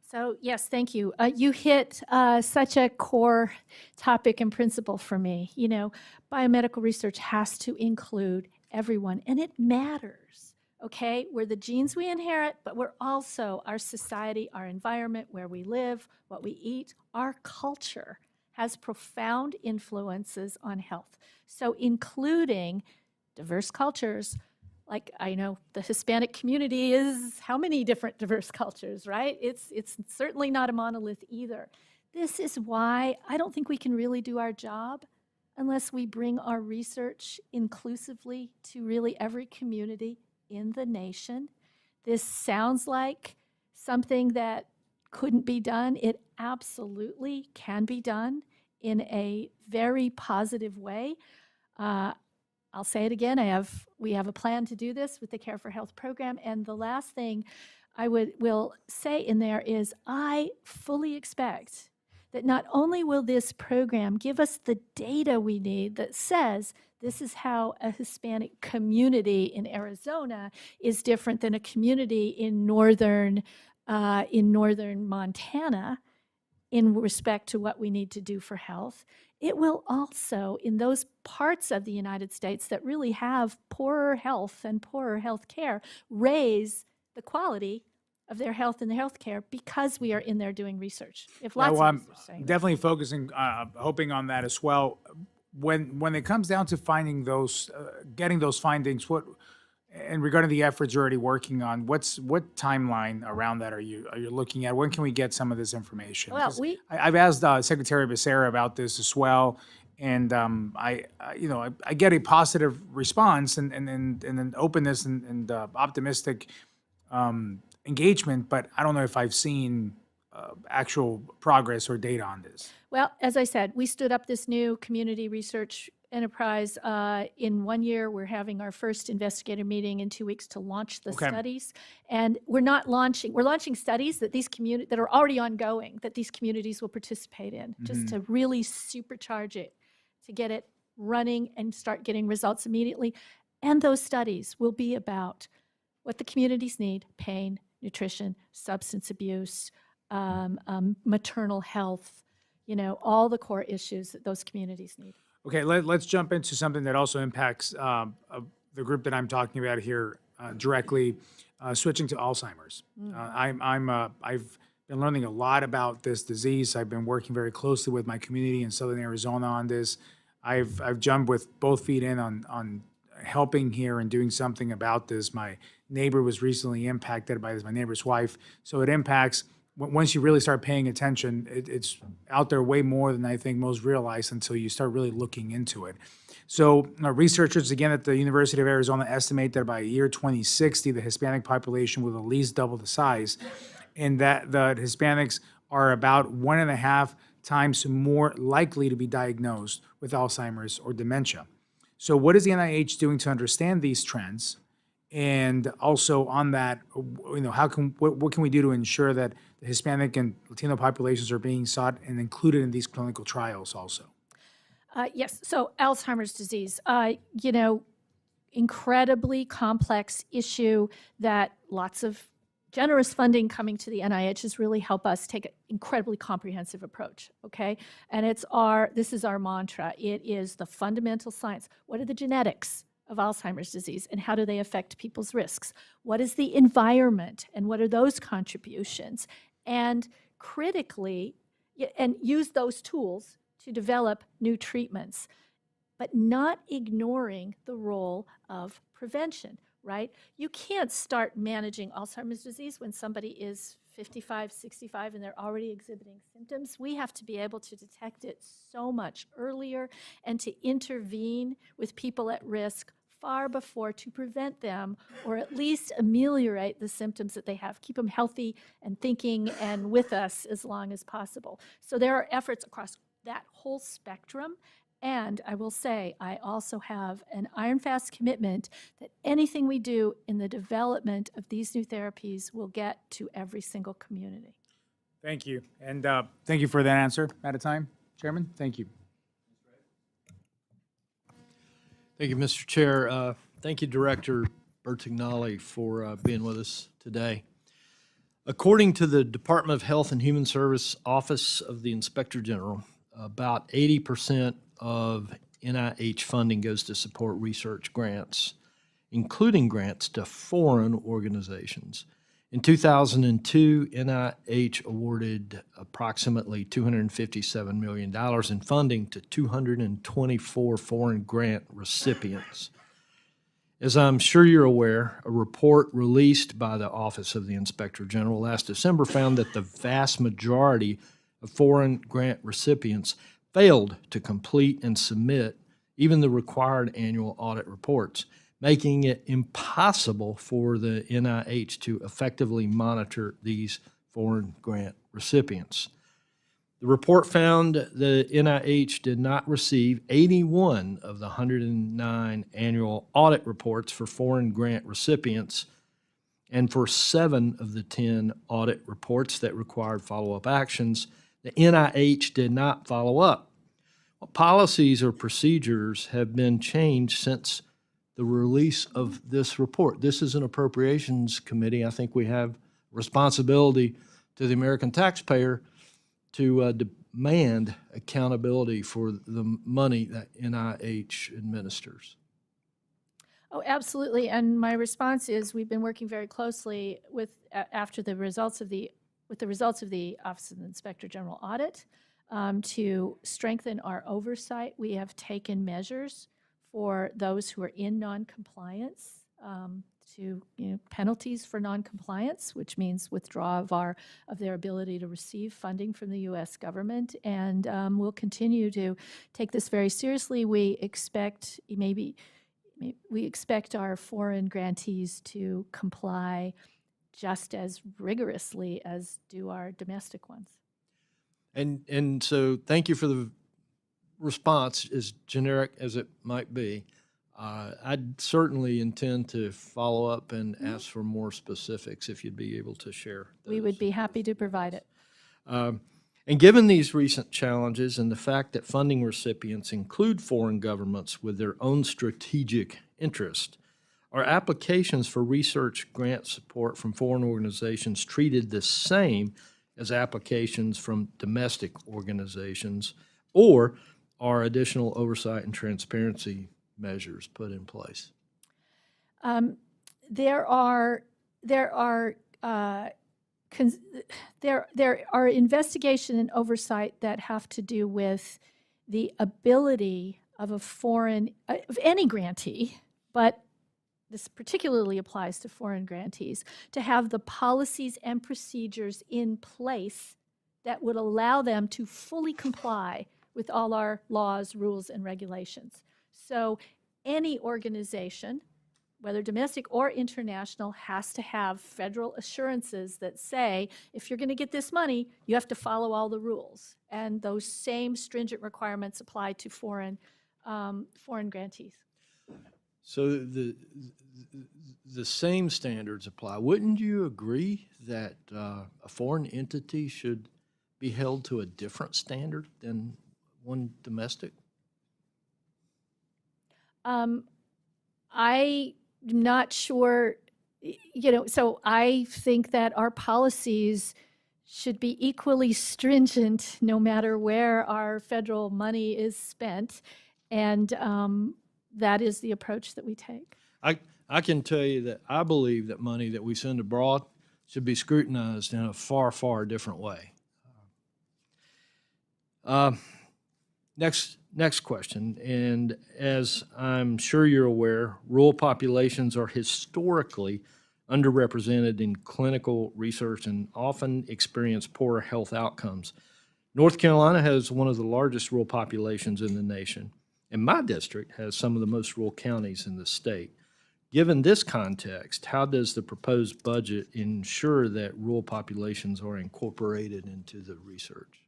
So yes, thank you. You hit such a core topic and principle for me. You know, biomedical research has to include everyone, and it matters. Okay, we're the genes we inherit, but we're also our society, our environment, where we live, what we eat, our culture has profound influences on health. So including diverse cultures, like I know the Hispanic community is how many different diverse cultures, right? It's certainly not a monolith either. This is why I don't think we can really do our job unless we bring our research inclusively to really every community in the nation. This sounds like something that couldn't be done. It absolutely can be done in a very positive way. I'll say it again, we have a plan to do this with the Care for Health program. And the last thing I will say in there is I fully expect that not only will this program give us the data we need that says this is how a Hispanic community in Arizona is different than a community in northern Montana in respect to what we need to do for health. It will also, in those parts of the United States that really have poorer health and poorer health care, raise the quality of their health and their health care because we are in there doing research. If lots of I'm research saying that. definitely focusing, hoping on that as well. When it comes down to finding those, getting those findings, and regarding the efforts you're already working on, what timeline around that are you looking at? When can we get some of this information? Well, 'Cause I've asked Secretary Becerra about this as well, and I get a positive response and an openness and optimistic engagement, but I don't know if I've seen actual progress or data on this. Well, as I said, we stood up this new community research enterprise in 1 year. We're having our first investigator meeting in 2 weeks to launch the studies. And we're launching studies that that are already ongoing, that these communities will participate in, just to really supercharge it, to get it running and start getting results immediately. And those studies will be about what the communities need: pain, nutrition, substance abuse, maternal health, all the core issues that those communities need. Okay, let's jump into something that also impacts the group that I'm talking about here directly, switching to Alzheimer's. I've been learning a lot about this disease. I've been working very closely with my community in Southern Arizona on this. I've jumped with both feet in on helping here and doing something about this. My neighbor was recently impacted by this, my neighbor's wife. So it impacts, once you really start paying attention, it's out there way more than I think most realize until you start really looking into it. So researchers, again, at the University of Arizona estimate that by year 2060, the Hispanic population will at least double the size, and that the Hispanics are about 1.5 times more likely to be diagnosed with Alzheimer's or dementia. So what is the NIH doing to understand these trends? And also on that, what can we do to ensure that the Hispanic and Latino populations are being sought and included in these clinical trials also? Yes, so Alzheimer's disease, incredibly complex issue that lots of generous funding coming to the NIH has really helped us take an incredibly comprehensive approach, okay? And this is our mantra. It is the fundamental science. What are the genetics of Alzheimer's disease and how do they affect people's risks? What is the environment and what are those contributions? And critically, and use those tools to develop new treatments, but not ignoring the role of prevention, right? You can't start managing Alzheimer's disease when somebody is 55, 65, and they're already exhibiting symptoms. We have to be able to detect it so much earlier and to intervene with people at risk far before to prevent them or at least ameliorate the symptoms that they have, keep them healthy and thinking and with us as long as possible. So there are efforts across that whole spectrum. And I will say, I also have an iron fast commitment that anything we do in the development of these new therapies will get to every single community. Thank you. And thank you for that answer. Out of time, Chairman? Thank you. Thank you, Mr. Chair. Thank you, Director Bertagnolli, for being with us today. According to the Department of Health and Human Service Office of the Inspector General, about 80% of NIH funding goes to support research grants, including grants to foreign organizations. In 2002, NIH awarded approximately $257 million in funding to 224 foreign grant recipients. As I'm sure you're aware, a report released by the Office of the Inspector General last December found that the vast majority of foreign grant recipients failed to complete and submit even the required annual audit reports, making it impossible for the NIH to effectively monitor these foreign grant recipients. The report found the NIH did not receive 81 of the 109 annual audit reports for foreign grant recipients, and for 7 of the 10 audit reports that required follow-up actions, the NIH did not follow up. What policies or procedures have been changed since the release of this report? This is an Appropriations Committee. I think we have responsibility to the American taxpayer to demand accountability for the money that NIH administers. Oh, absolutely. And my response is we've been working very closely with with the results of the Office of the Inspector General audit to strengthen our oversight. We have taken measures for those who are in noncompliance to penalties for noncompliance, which means withdrawal of their ability to receive funding from the U.S. government, and we'll continue to take this very seriously. We expect our foreign grantees to comply just as rigorously as do our domestic ones. And so thank you for the response, as generic as it might be. I'd certainly intend to follow up and ask for more specifics if you'd be able to share those. We would be happy to provide it. And given these recent challenges and the fact that funding recipients include foreign governments with their own strategic interest, are applications for research grant support from foreign organizations treated the same as applications from domestic organizations, or are additional oversight and transparency measures put in place? There are investigation and oversight that have to do with the ability of of any grantee, but this particularly applies to foreign grantees, to have the policies and procedures in place that would allow them to fully comply with all our laws, rules, and regulations. So any organization, whether domestic or international, has to have federal assurances that say, if you're going to get this money, you have to follow all the rules. And those same stringent requirements apply to foreign grantees. So the same standards apply. Wouldn't you agree that a foreign entity should be held to a different standard than one domestic? I'm not sure, so I think that our policies should be equally stringent no matter where our federal money is spent. And that is the approach that we take. I can tell you that I believe that money that we send abroad should be scrutinized in a far, far different way. Next question, and as I'm sure you're aware, rural populations are historically underrepresented in clinical research and often experience poorer health outcomes. North Carolina has one of the largest rural populations in the nation, and my district has some of the most rural counties in the state. Given this context, how does the proposed budget ensure that rural populations are incorporated into the research?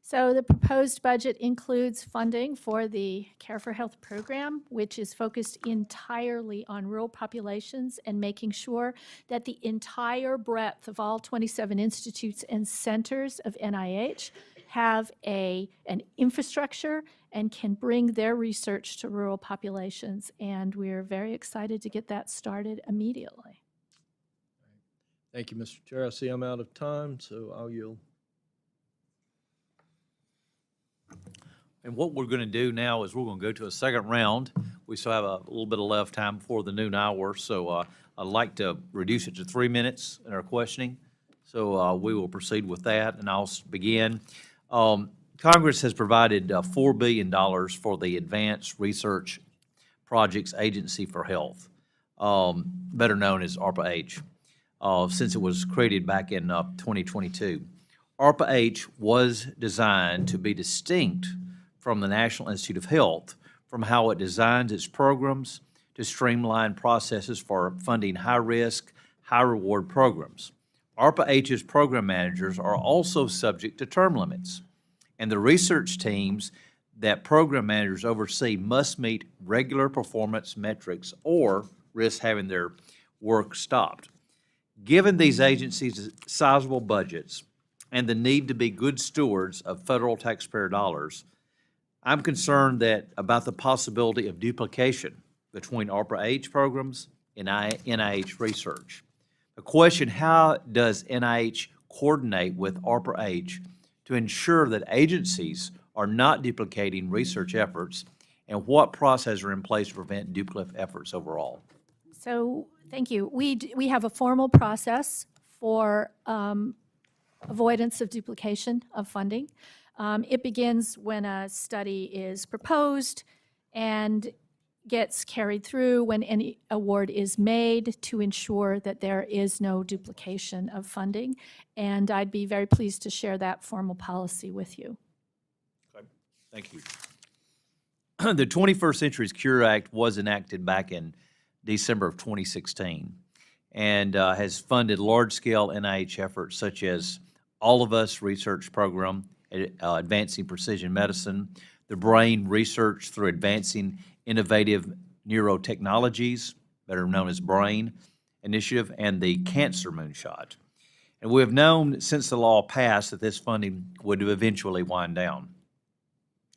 So the proposed budget includes funding for the Care for Health program, which is focused entirely on rural populations and making sure that the entire breadth of all 27 institutes and centers of NIH have an infrastructure and can bring their research to rural populations. And we're very excited to get that started immediately. Thank you, Mr. Chair. I see I'm out of time, so I'll yield. And what we're going to do now is we're going to go to a second round. We still have a little bit of left time before the noon hour, so I'd like to reduce it to 3 minutes in our questioning. So we will proceed with that, and I'll begin. Congress has provided $4 billion for the Advanced Research Projects Agency for Health, better known as ARPA-H, since it was created back in 2022. ARPA-H was designed to be distinct from the National Institute of Health from how it designs its programs to streamline processes for funding high-risk, high-reward programs. ARPA-H's program managers are also subject to term limits, and the research teams that program managers oversee must meet regular performance metrics or risk having their work stopped. Given these agencies' sizable budgets and the need to be good stewards of federal taxpayer dollars, I'm concerned about the possibility of duplication between ARPA-H programs and NIH research. The question, how does NIH coordinate with ARPA-H to ensure that agencies are not duplicating research efforts, and what processes are in place to prevent duplicative efforts overall? So thank you. We have a formal process for avoidance of duplication of funding. It begins when a study is proposed and gets carried through when any award is made to ensure that there is no duplication of funding. And I'd be very pleased to share that formal policy with you. Okay. Thank you. The 21st Century Cure Act was enacted back in December of 2016 and has funded large-scale NIH efforts such as All of Us research program, Advancing Precision Medicine, the Brain Research through Advancing Innovative Neurotechnologies, better known as BRAIN initiative, and the Cancer Moonshot. And we have known since the law passed that this funding would eventually wind down.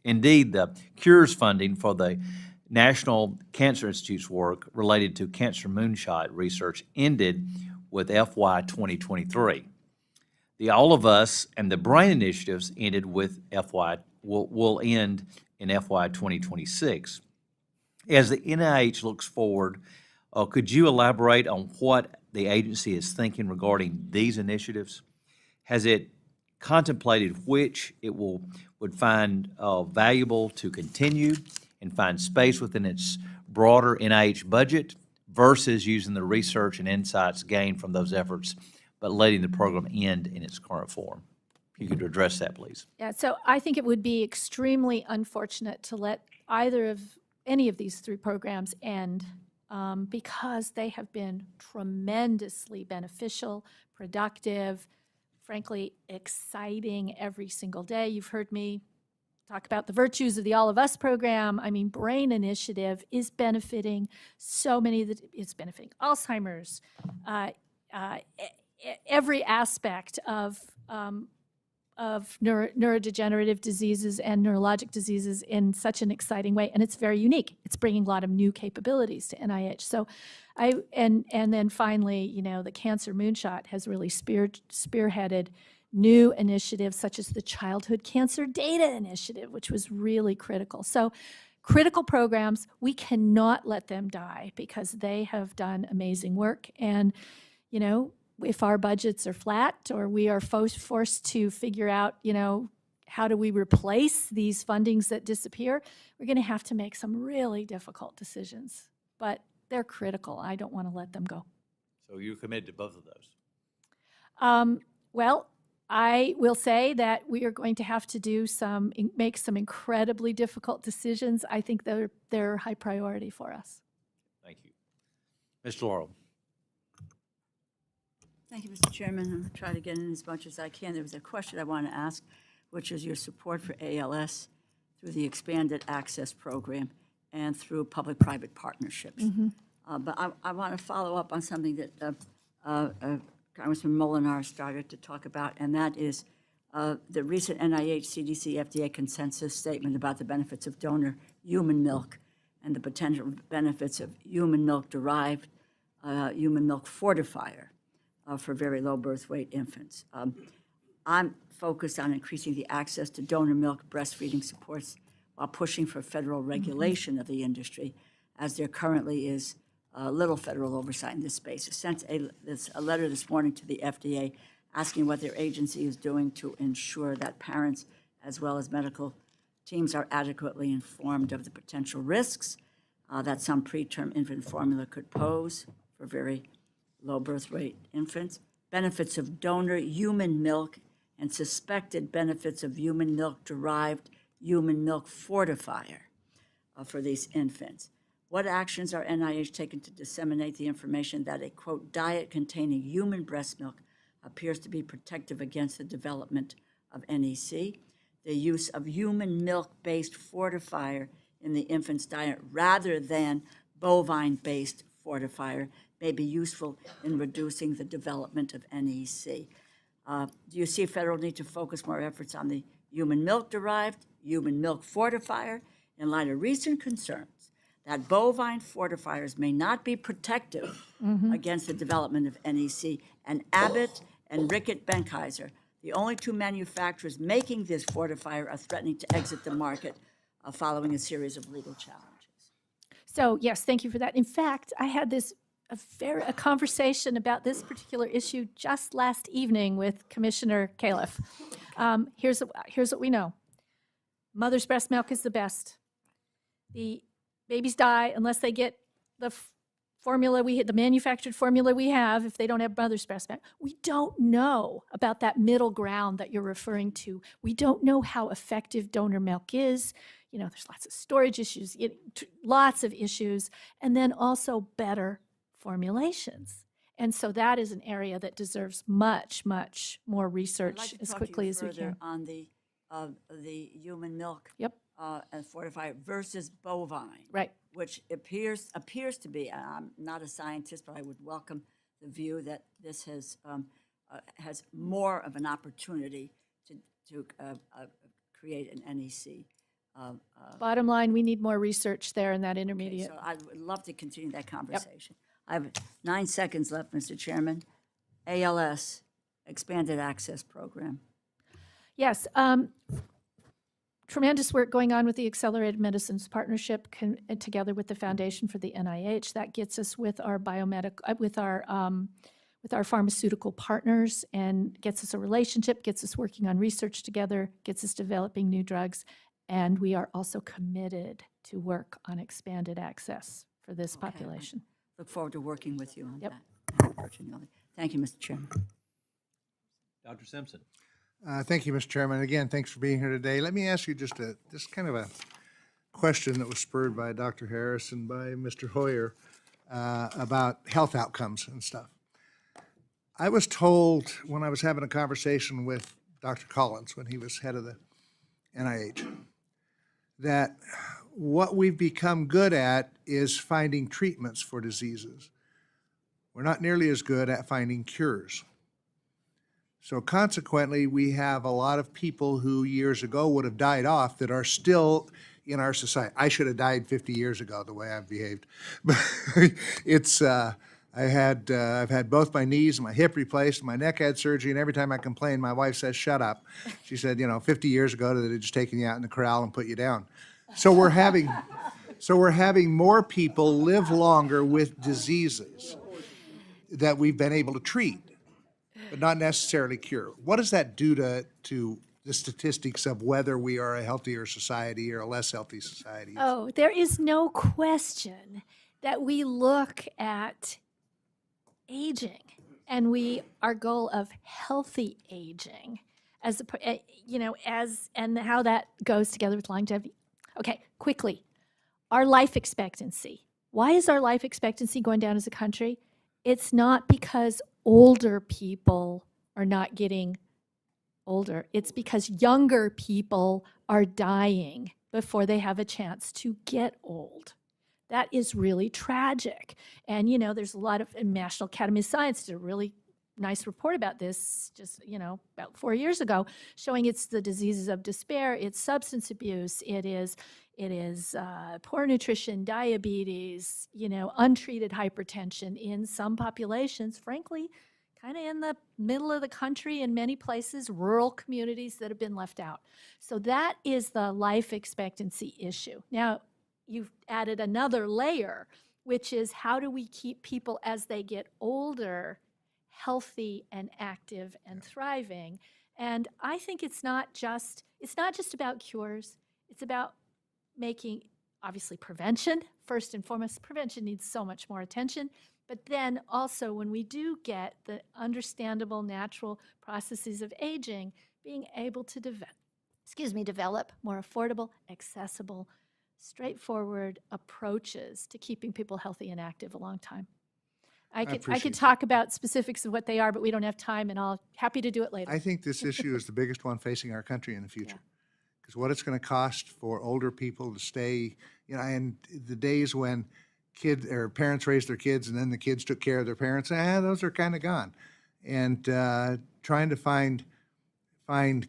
Indeed, the cures funding for the National Cancer Institute's work related to Cancer Moonshot research ended with FY 2023. The All of Us and the BRAIN initiatives ended with will end in FY 2026. As the NIH looks forward, could you elaborate on what the agency is thinking regarding these initiatives? Has it contemplated which it would find valuable to continue and find space within its broader NIH budget versus using the research and insights gained from those efforts, but letting the program end in its current form. If you could address that, please. Yeah, so I think it would be extremely unfortunate to let any of these 3 programs end because they have been tremendously beneficial, productive, frankly, exciting every single day. You've heard me talk about the virtues of the All of Us program. I mean, Brain Initiative is benefiting so many, it's benefiting Alzheimer's, every aspect of neurodegenerative diseases and neurologic diseases in such an exciting way, and it's very unique. It's bringing a lot of new capabilities to NIH. So, and then finally, you know, the Cancer Moonshot has really spearheaded new initiatives such as the Childhood Cancer Data Initiative, which was really critical. So, critical programs, we cannot let them die because they have done amazing work. And, you know, if our budgets are flat or we are forced to figure out, you know, how do we replace these fundings that disappear, we're going to have to make some really difficult decisions. But they're critical. I don't want to let them go. So you're committed to both of those? Well, I will say that we are going to have to make some incredibly difficult decisions. I think they're high priority for us. Thank you. Mr. Laurel. Thank you, Mr. Chairman. I'll try to get in as much as I can. There was a question I want to ask, which is your support for ALS through the Expanded Access Program and through public-private partnerships. But I want to follow up on something that Congressman Molinar started to talk about, and that is the recent NIH, CDC, FDA consensus statement about the benefits of donor human milk and the potential benefits of human milk-derived human milk fortifier for very low birth weight infants. I'm focused on increasing the access to donor milk breastfeeding supports while pushing for federal regulation of the industry, as there currently is little federal oversight in this space. I sent a letter this morning to the FDA asking what their agency is doing to ensure that parents as well as medical teams are adequately informed of the potential risks that some preterm infant formula could pose for very low birth weight infants, benefits of donor human milk, and suspected benefits of human milk-derived human milk fortifier for these infants. What actions are NIH taking to disseminate the information that a, quote, diet containing human breast milk appears to be protective against the development of NEC? The use of human milk-based fortifier in the infant's diet rather than bovine-based fortifier may be useful in reducing the development of NEC. Do you see federal need to focus more efforts on the human milk-derived, human milk fortifier in light of recent concerns that bovine fortifiers may not be protective against the development of NEC? And Abbott and Rickett Benckiser, the only 2 manufacturers making this fortifier, are threatening to exit the market following a series of legal challenges. So yes, thank you for that. In fact, I had a conversation about this particular issue just last evening with Commissioner Califf. Here's what we know. Mother's breast milk is the best. The babies die unless they get the the manufactured formula we have, if they don't have mother's breast milk. We don't know about that middle ground that you're referring to. We don't know how effective donor milk is. You know, there's lots of storage issues, lots of issues, and then also better formulations. And so that is an area that deserves much, much more research as quickly as we can. On the human milk and fortified versus bovine, right? Which appears to be. I'm not a scientist, but I would welcome the view that this has more of an opportunity to create an NEC. Bottom line, we need more research there in that intermediate. So I would love to continue that conversation. I have 9 seconds left, Mr. Chairman. ALS, Expanded Access Program. Yes, tremendous work going on with the Accelerated Medicines Partnership together with the Foundation for the NIH. That gets us with our with our pharmaceutical partners and gets us a relationship, gets us working on research together, gets us developing new drugs. And we are also committed to work on expanded access for this population. Look forward to working with you on Yep. that. Bertagnolli. Thank you, Mr. Chairman. Dr. Simpson. Thank you, Mr. Chairman. Again, thanks for being here today. Let me ask you just kind of a question that was spurred by Dr. Harris and by Mr. Hoyer about health outcomes and stuff. I was told when I was having a conversation with Dr. Collins when he was head of the NIH that what we've become good at is finding treatments for diseases. We're not nearly as good at finding cures. So consequently, we have a lot of people who years ago would have died off that are still in our society. I should have died 50 years ago the way I've behaved. But it's, I've had both my knees and my hip replaced, my neck had surgery, and every time I complain, my wife says, shut up. She said, 50 years ago, they'd have just taken you out in the corral and put you down. So we're having more people live longer with diseases that we've been able to treat, but not necessarily cure. What does that do to the statistics of whether we are a healthier society or a less healthy society? Oh, there is no question that we look at aging and our goal of healthy aging as and how that goes together with longevity. Okay, quickly, our life expectancy. Why is our life expectancy going down as a country? It's not because older people are not getting older. It's because younger people are dying before they have a chance to get old. That is really tragic. And, there's a lot of National Academy of Science did a really nice report about this just, about 4 years ago, showing it's the diseases of despair, it's substance abuse, it is poor nutrition, diabetes, untreated hypertension in some populations, frankly, kind of in the middle of the country, in many places, rural communities that have been left out. So that is the life expectancy issue. Now, you've added another layer, which is how do we keep people as they get older healthy and active and thriving? And I think it's not just about cures. It's about making, obviously, prevention. First and foremost, prevention needs so much more attention. But then also, when we do get the understandable natural processes of aging, being able to develop more affordable, accessible, straightforward approaches to keeping people healthy and active a long time. I could talk about specifics of what they are, but we don't have time, and I'll happy to do it later. I think this issue is the biggest one facing our country in the future. Because what it's going to cost for older people to stay, and the days when kids or parents raised their kids and then the kids took care of their parents, those are kind of gone. And trying to find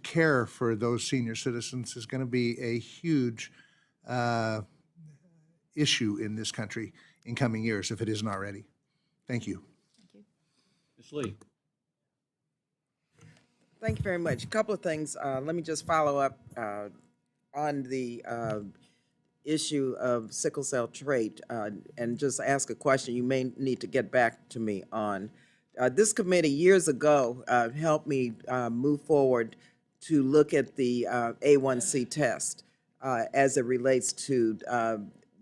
care for those senior citizens is going to be a huge issue in this country in coming years, if it isn't already. Thank you. Ms. Lee. Thank you very much. A couple of things. Let me just follow up on the issue of sickle cell trait and just ask a question you may need to get back to me on. This committee years ago helped me move forward to look at the A1C test as it relates to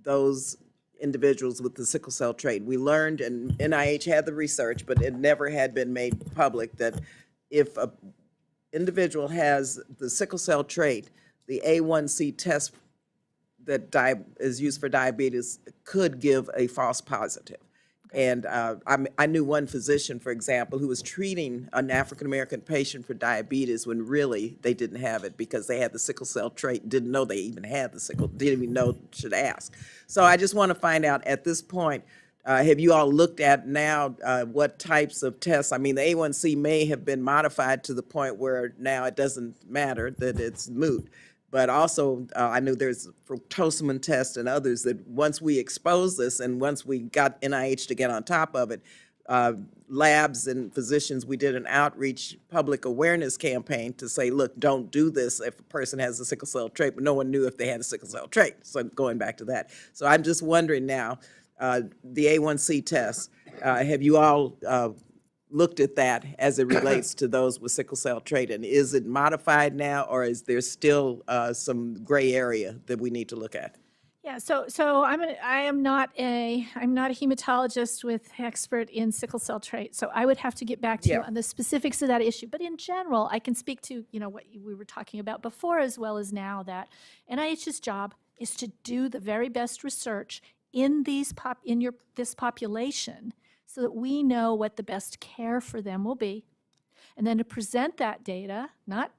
those individuals with the sickle cell trait. We learned, and NIH had the research, but it never had been made public, that if an individual has the sickle cell trait, the A1C test that is used for diabetes could give a false positive. And I knew one physician, for example, who was treating an African-American patient for diabetes when really they didn't have it because they had the sickle cell trait, didn't know they even had the sickle, didn't even know should ask. So I just want to find out at this point, have you all looked at now what types of tests? I mean, the A1C may have been modified to the point where now it doesn't matter, that it's moot. But also, I knew there's fructosamine tests and others that once we expose this and once we got NIH to get on top of it, labs and physicians, we did an outreach public awareness campaign to say, look, don't do this if a person has a sickle cell trait, but no one knew if they had a sickle cell trait. So going back to that. So I'm just wondering now, the A1C test, have you all looked at that as it relates to those with sickle cell trait? And is it modified now, or is there still some gray area that we need to look at? Yeah, so I'm not a hematologist with expert in sickle cell trait, so I would have to get back to you Yeah. on the specifics of that issue. But in general, I can speak to, what we were talking about before as well as now, that NIH's job is to do the very best research in this population so that we know what the best care for them will be, and then to present that data, not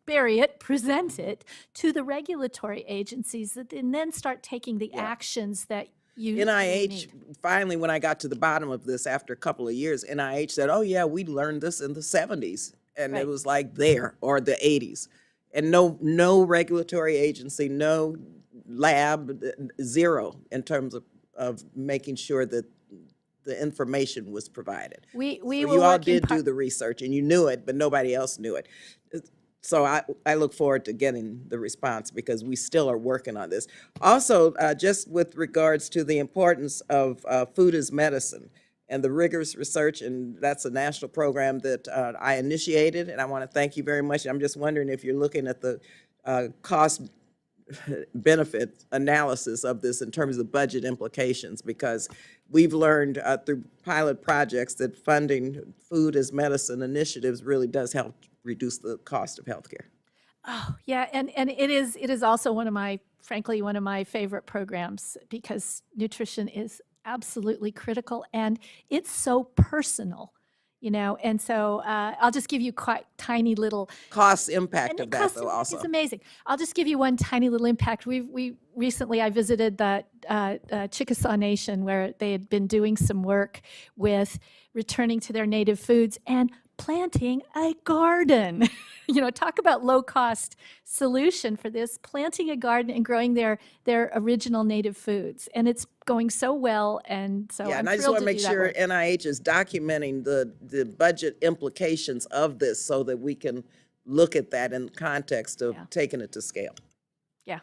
bury it, present it to the regulatory agencies that then start taking the actions that you NIH, need. finally, when I got to the bottom of this after a couple of years, NIH said, oh yeah, we learned this in the 70s. And Right. it was like there, or the 80s. And no regulatory agency, no lab, zero in terms of making sure that the information was provided. We So were you all working did do the research and you knew it, but nobody else knew it. So I look forward to getting the response because we still are working on this. Also, just with regards to the importance of food as medicine and the rigorous research, and that's a national program that I initiated, and I want to thank you very much. I'm just wondering if you're looking at the cost benefit analysis of this in terms of budget implications, because we've learned through pilot projects that funding food as medicine initiatives really does help reduce the cost of healthcare. Oh, yeah, and it is also frankly, one of my favorite programs, because nutrition is absolutely critical and it's so personal, and so I'll just give you quite tiny little. Cost impact And of the that, though, customer also. is amazing. I'll just give you one tiny little impact. We recently, I visited the Chickasaw Nation, where they had been doing some work with returning to their native foods and planting a garden. Talk about low-cost solution for this, planting a garden and growing their original native foods. And it's going so well, and so Yeah, I'm and I just thrilled want to to make do that sure work. NIH is documenting the budget implications of this so that we can look at that in context of Yeah. taking it to scale. Yeah.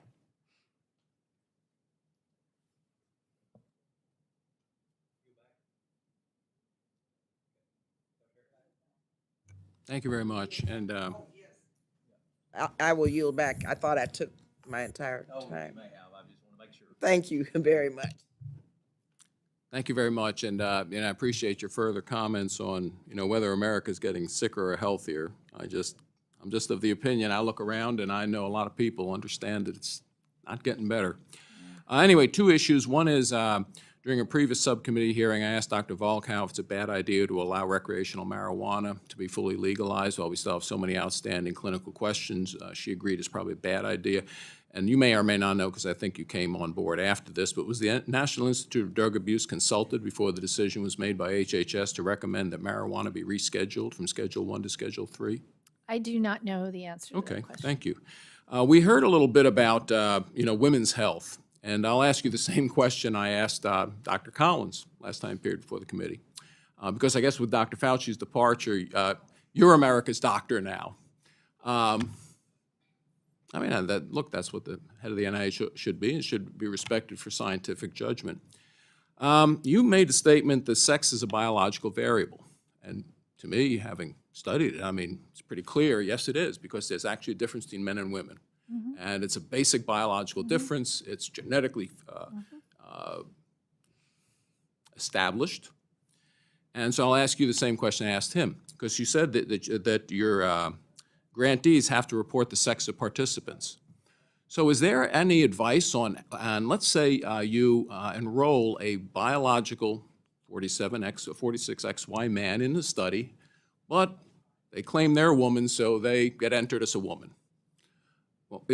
Thank you very much. And I will yield back. I thought I took my entire time. I just want to make sure. Thank you very much. thank you very much. And I appreciate your further comments on, whether America's getting sicker or healthier. I'm just of the opinion, I look around and I know a lot of people understand that it's not getting better. Anyway, two issues. One is, during a previous subcommittee hearing, I asked Dr. Volkow if it's a bad idea to allow recreational marijuana to be fully legalized while we still have so many outstanding clinical questions. She agreed it's probably a bad idea. And you may or may not know, because I think you came on board after this, but was the National Institute of Drug Abuse consulted before the decision was made by HHS to recommend that marijuana be rescheduled from Schedule 1 to Schedule 3? I do not know the answer to that Okay, question. thank you. We heard a little bit about, women's health, and I'll ask you the same question I asked Dr. Collins last time he appeared before the committee. Because I guess with Dr. Fauci's departure, you're America's doctor now. That's what the head of the NIH should be, and should be respected for scientific judgment. You made the statement that sex is a biological variable, and to me, having studied it, it's pretty clear, yes, it is, because there's actually a difference between men and women. And it's a basic biological difference. It's genetically established. And so I'll ask you the same question I asked him, because you said that your grantees have to report the sex of participants. So is there any advice on let's say you enroll a biological 46XY man in the study, but they claim they're a woman, so they get entered as a woman. Well,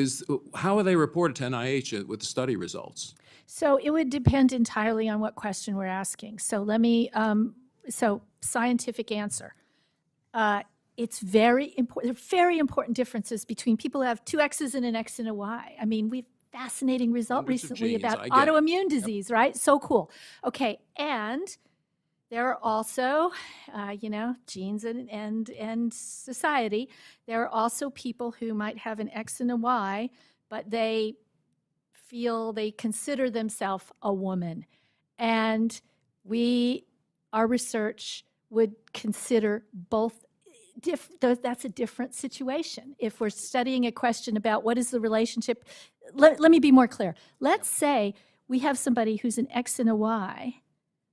how are they reported to NIH with the study results? So it would depend entirely on what question we're asking. So let me, scientific answer. It's very important. There are very important differences between people who have two X's and an X and a Y. We've fascinating result Hundreds of recently genes, about I get it. autoimmune disease, right? So cool. Okay, and there are also, genes and society. There are also people who might have an X and a Y, but they consider themselves a woman. And our research would consider both that's a different situation. If we're studying a question about what is the relationship, let me be more clear. Let's say we have somebody who's an X and a Y,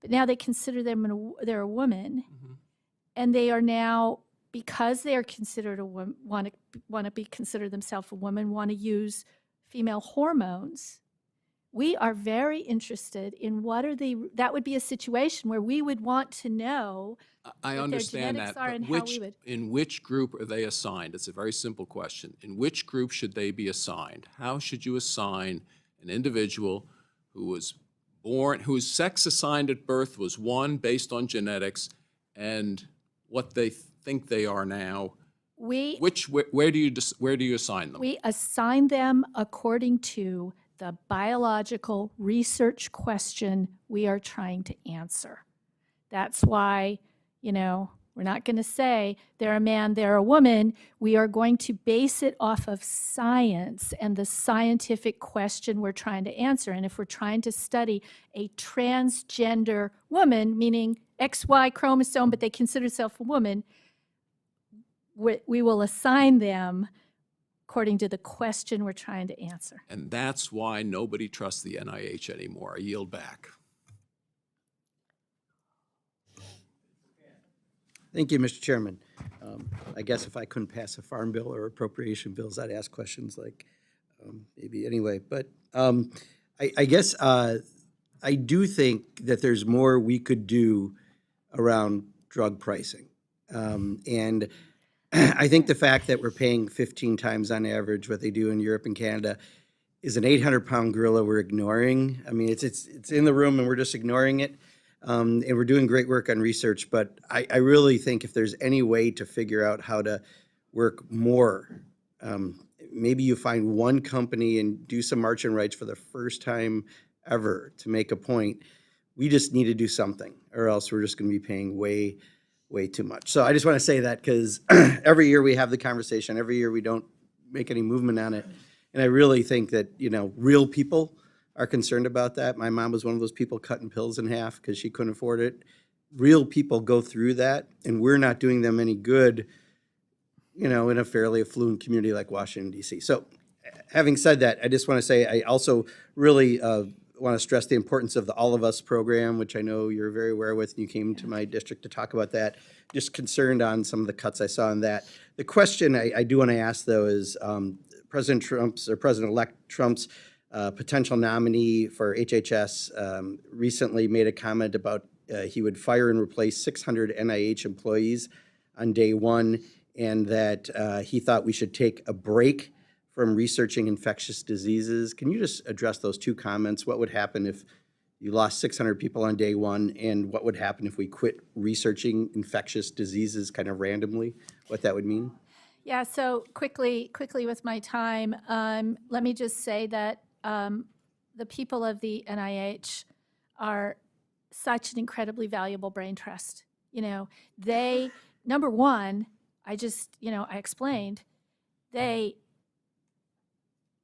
but now they consider they're a woman, and they are now, because they are considered a woman, want to be considered themselves a woman, want to use female hormones. We are very interested in that would be a situation where we would want to know I what their understand genetics that, are but and how we would. in which group are they assigned? It's a very simple question. In which group should they be assigned? How should you assign an individual who was born, whose sex assigned at birth was one based on genetics, and what they think they are now? Where do you assign them? We assign them according to the biological research question we are trying to answer. That's why, we're not going to say they're a man, they're a woman. We are going to base it off of science and the scientific question we're trying to answer. And if we're trying to study a transgender woman, meaning XY chromosome, but they consider themselves a woman, we will assign them according to the question we're trying to answer. And that's why nobody trusts the NIH anymore. I yield back. Thank you, Mr. Chairman. I guess if I couldn't pass a farm bill or appropriation bills, I'd ask questions like maybe anyway. But I guess I do think that there's more we could do around drug pricing. And I think the fact that we're paying 15 times on average what they do in Europe and Canada is an 800-pound gorilla we're ignoring. I mean, it's in the room and we're just ignoring it. And we're doing great work on research, but I really think if there's any way to figure out how to work more, maybe you find one company and do some margin rights for the first time ever to make a point. We just need to do something, or else we're just going to be paying way too much. So I just want to say that because every year we have the conversation, every year we don't make any movement on it. And I really think that, real people are concerned about that. My mom was one of those people cutting pills in half because she couldn't afford it. Real people go through that, and we're not doing them any good, in a fairly affluent community like Washington, D.C. So having said that, I just want to say I also really want to stress the importance of the All of Us program, which I know you're very aware with, and you came to my district to talk about that. Just concerned on some of the cuts I saw in that. The question I do want to ask, though, is President-elect Trump's potential nominee for HHS recently made a comment about he would fire and replace 600 NIH employees on day one, and that he thought we should take a break from researching infectious diseases. Can you just address those two comments? What would happen if you lost 600 people on day one, and what would happen if we quit researching infectious diseases kind of randomly, what that would mean? Yeah, so quickly with my time, let me just say that the people of the NIH are such an incredibly valuable brain trust. They, number one, I explained, they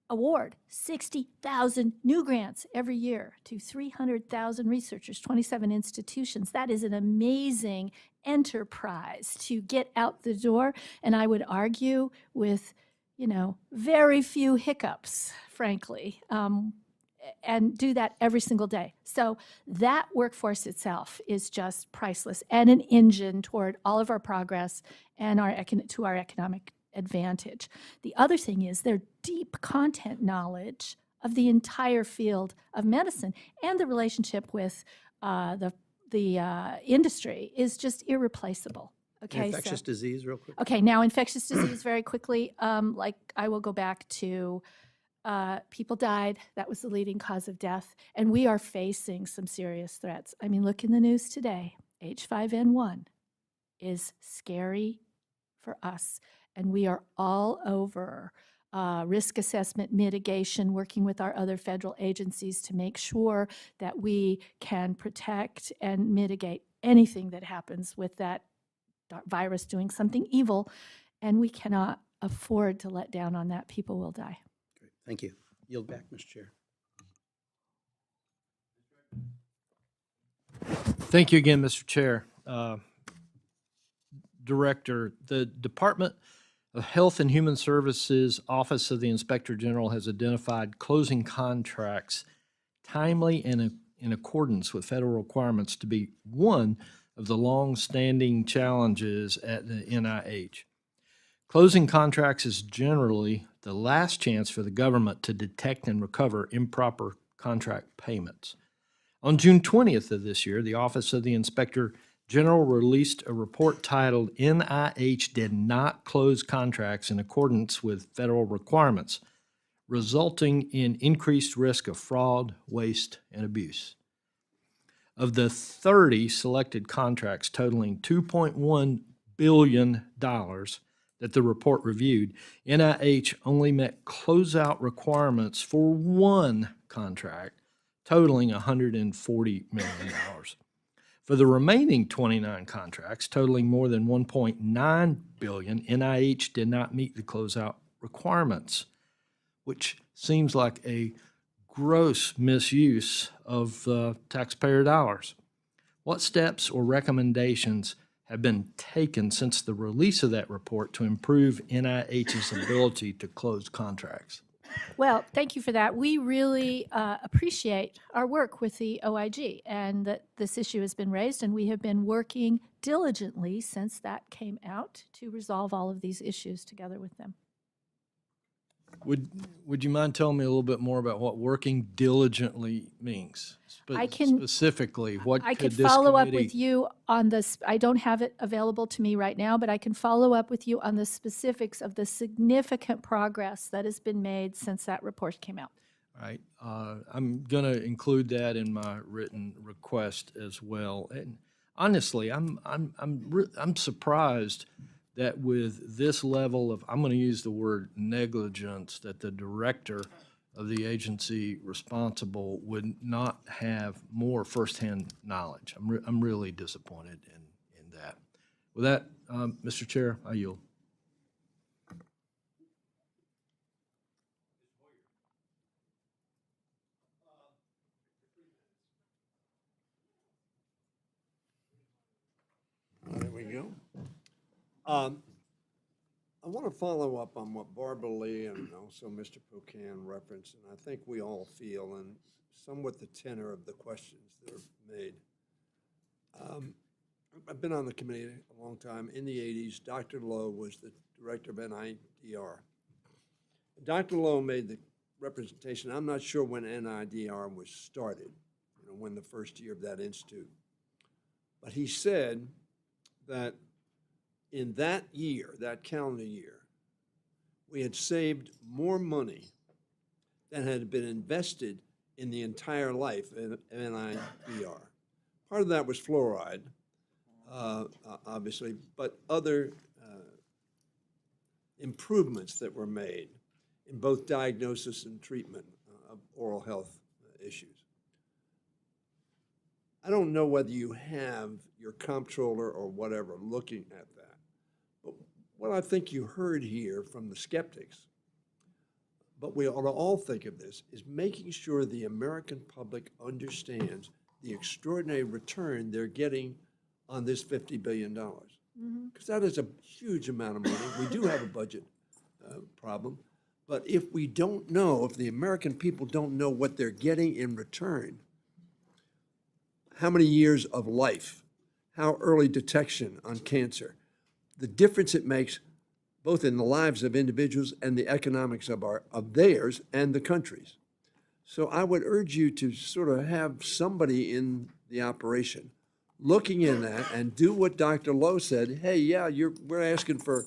award 60,000 new grants every year to 300,000 researchers, 27 institutions. That is an amazing enterprise to get out the door. And I would argue with, very few hiccups, frankly, and do that every single day. So that workforce itself is just priceless and an engine toward all of our progress and to our economic advantage. The other thing is their deep content knowledge of the entire field of medicine and the relationship with the industry is just irreplaceable. Okay, Infectious disease, real quick. Okay, now infectious disease very quickly. I will go back to people died. That was the leading cause of death. And we are facing some serious threats. I mean, look in the news today. H5N1 is scary for us. And we are all over risk assessment mitigation, working with our other federal agencies to make sure that we can protect and mitigate anything that happens with that virus doing something evil. And we cannot afford to let down on that. People will die. Great. Thank you. Yield back, Mr. Chair. Thank you again, Mr. Chair. Director, the Department of Health and Human Services Office of the Inspector General has identified closing contracts timely and in accordance with federal requirements to be one of the long-standing challenges at the NIH. Closing contracts is generally the last chance for the government to detect and recover improper contract payments. On June 20th of this year, the Office of the Inspector General released a report titled NIH Did Not Close Contracts in Accordance with Federal Requirements, resulting in increased risk of fraud, waste, and abuse. Of the 30 selected contracts totaling $2.1 billion that the report reviewed, NIH only met closeout requirements for one contract totaling $140 million. For the remaining 29 contracts totaling more than $1.9 billion, NIH did not meet the closeout requirements, which seems like a gross misuse of taxpayer dollars. What steps or recommendations have been taken since the release of that report to improve NIH's ability to close contracts? Well, thank you for that. We really appreciate our work with the OIG and that this issue has been raised, and we have been working diligently since that came out to resolve all of these issues together with them. Would you mind telling me a little bit more about what working diligently means? Specifically, what I could could this follow up committee- with you on this. I don't have it available to me right now, but I can follow up with you on the specifics of the significant progress that has been made since that report came out. All right, I'm going to include that in my written request as well. And honestly, I'm surprised that with this level of, I'm going to use the word negligence, that the director of the agency responsible would not have more firsthand knowledge. I'm really disappointed in that. With that, Mr. Chair, I yield. There we go. I want to follow up on what Barbara Lee and also Mr. Pocan referenced, and I think we all feel, and somewhat the tenor of the questions that are made. I've been on the committee a long time. In the 80s, Dr. Lowe was the director of NIDR. Dr. Lowe made the representation, I'm not sure when NIDR was started, when the first year of that institute. But he said that in that year, that calendar year, we had saved more money than had been invested in the entire life of NIDR. Part of that was fluoride, obviously, but other improvements that were made in both diagnosis and treatment of oral health issues. I don't know whether you have your comptroller or whatever looking at that, but what I think you heard here from the skeptics, but we ought to all think of this, is making sure the American public understands the extraordinary return they're getting on this $50 billion. Because that is a huge amount of money. We do have a budget problem, but if we don't know, if the American people don't know what they're getting in return, how many years of life, how early detection on cancer, the difference it makes both in the lives of individuals and the economics of theirs and the country's. So I would urge you to sort of have somebody in the operation looking in that and do what Dr. Lowe said. Hey, yeah, we're asking for,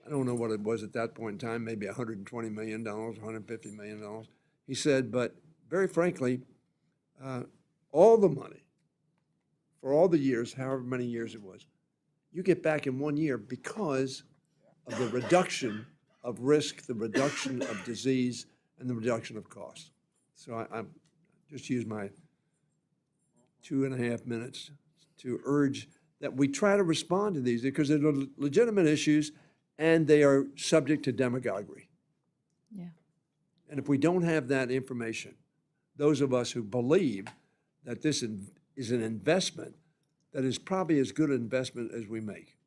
I don't know what it was at that point in time, maybe $120 million, $150 million. He said, but very frankly, all the money for all the years, however many years it was, you get back in 1 year because of the reduction of risk, the reduction of disease, and the reduction of cost. So I just use my 2.5 minutes to urge that we try to respond to these because they're legitimate issues and they are subject to demagoguery. Yeah. And if we don't have that information, those of us who believe that this is an investment that is probably as good an investment as we make.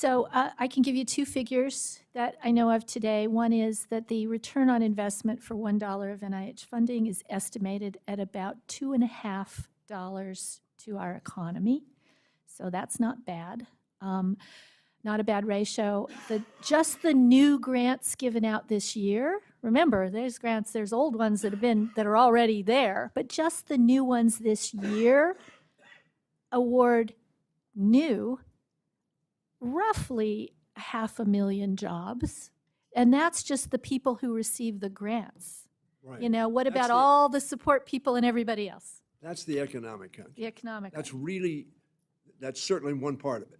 So I can give you two figures that I know of today. One is that the return on investment for $1 of NIH funding is estimated at about $2.50 to our economy. So that's not bad. Not a bad ratio. Just the new grants given out this year, remember, there's grants, there's old ones that are already there, but just the new ones this year award new roughly 500,000 jobs. And that's just the people who receive the grants. Right. You know, what That's about the- all the support people and everybody else? That's the economic country. The economic. That's certainly one part of it.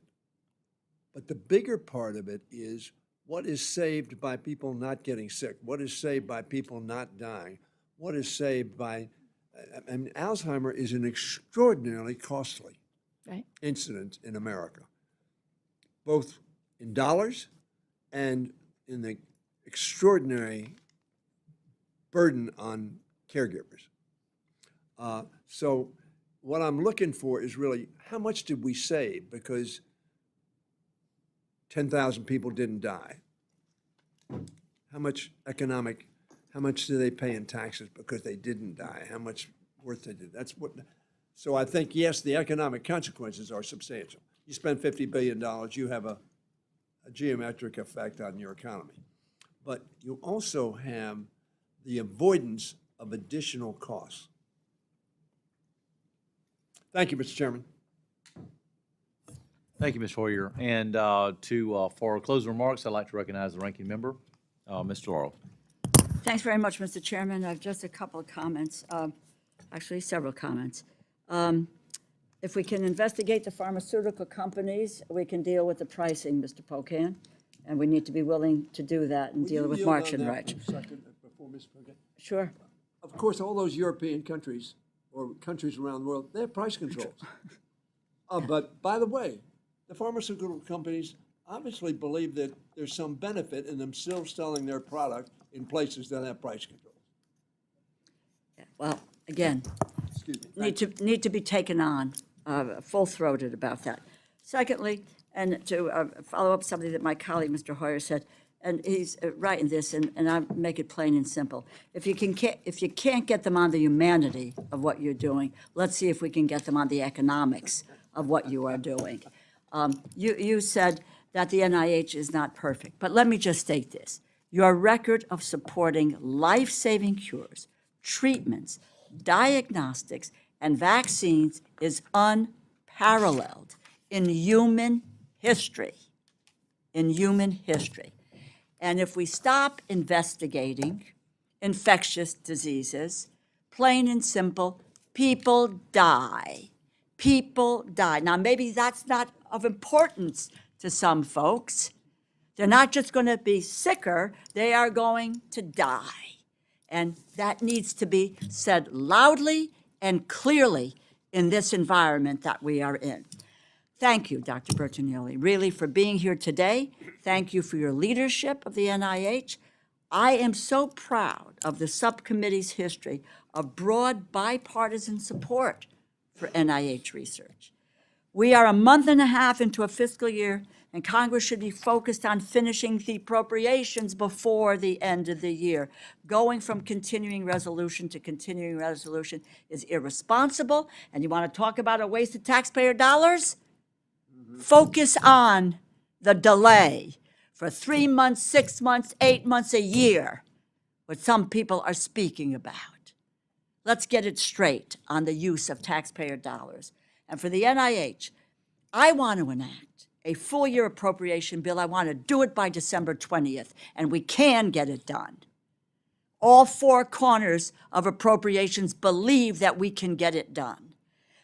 But the bigger part of it is what is saved by people not getting sick? What is saved by people not dying? What is saved by, I mean, Alzheimer is an extraordinarily costly Right. incident in America, both in dollars and in the extraordinary burden on caregivers. So what I'm looking for is really, how much did we save? Because 10,000 people didn't die. How much do they pay in taxes because they didn't die? How much worth they did? So I think, yes, the economic consequences are substantial. You spend $50 billion, you have a geometric effect on your economy. But you also have the avoidance of additional costs. Thank you, Mr. Chairman. Thank you, Ms. Hoyer. And for closing remarks, I'd like to recognize the ranking member, Mr. Laurel. Thanks very much, Mr. Chairman. I have just a couple of comments, actually several comments. If we can investigate the pharmaceutical companies, we can deal with the pricing, Mr. Pocan, and we need to be willing to do that and deal with March and Rich. Sure. Of course, all those European countries or countries around the world, they have price controls. But by the way, the pharmaceutical companies obviously believe that there's some benefit in them still selling their product in places that have price controls. Well, again, need to be taken on, full-throated about that. Secondly, and to follow up something that my colleague, Mr. Hoyer, said, and he's right in this, and I make it plain and simple. If you can't get them on the humanity of what you're doing, let's see if we can get them on the economics of what you are doing. You said that the NIH is not perfect, but let me just state this. Your record of supporting life-saving cures, treatments, diagnostics, and vaccines is unparalleled in human history. And if we stop investigating infectious diseases, plain and simple, people die. People die. Now, maybe that's not of importance to some folks. They're not just going to be sicker, they are going to die. And that needs to be said loudly and clearly in this environment that we are in. Thank you, Dr. Bertagnolli, really, for being here today. Thank you for your leadership of the NIH. I am so proud of the subcommittee's history of broad bipartisan support for NIH research. We are a month and a half into a fiscal year, and Congress should be focused on finishing the appropriations before the end of the year. Going from continuing resolution to continuing resolution is irresponsible, and you want to talk about a waste of taxpayer dollars? Focus on the delay for 3 months, 6 months, 8 months, a year, what some people are speaking about. Let's get it straight on the use of taxpayer dollars. And for the NIH, I want to enact a full-year appropriation bill. I want to do it by December 20th, and we can get it done. All four corners of appropriations believe that we can get it done,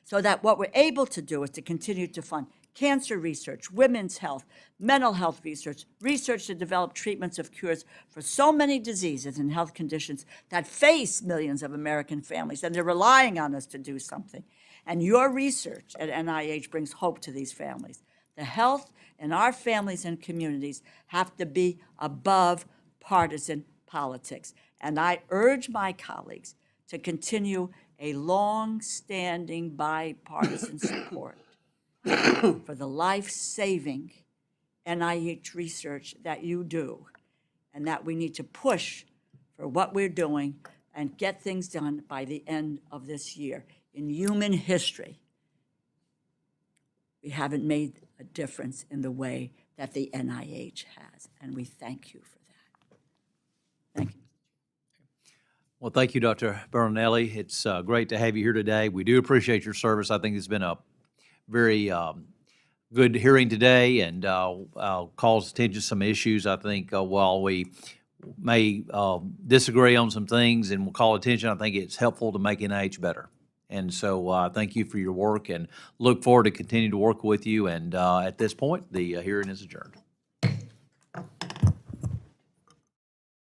so that what we're able to do is to continue to fund cancer research, women's health, mental health research, research to develop treatments of cures for so many diseases and health conditions that face millions of American families, and they're relying on us to do something. And your research at NIH brings hope to these families. The health in our families and communities have to be above partisan politics. And I urge my colleagues to continue a long-standing bipartisan support for the life-saving NIH research that you do, and that we need to push for what we're doing and get things done by the end of this year. In human history, we haven't made a difference in the way that the NIH has, and we thank you for that. Thank you. Well, thank you, Dr. Bertagnolli. It's great to have you here today. We do appreciate your service. I think it's been a very good hearing today, and calls attention to some issues. I think while we may disagree on some things and will call attention, I think it's helpful to make NIH better. And so thank you for your work, and look forward to continue to work with you. And at this point, the hearing is adjourned.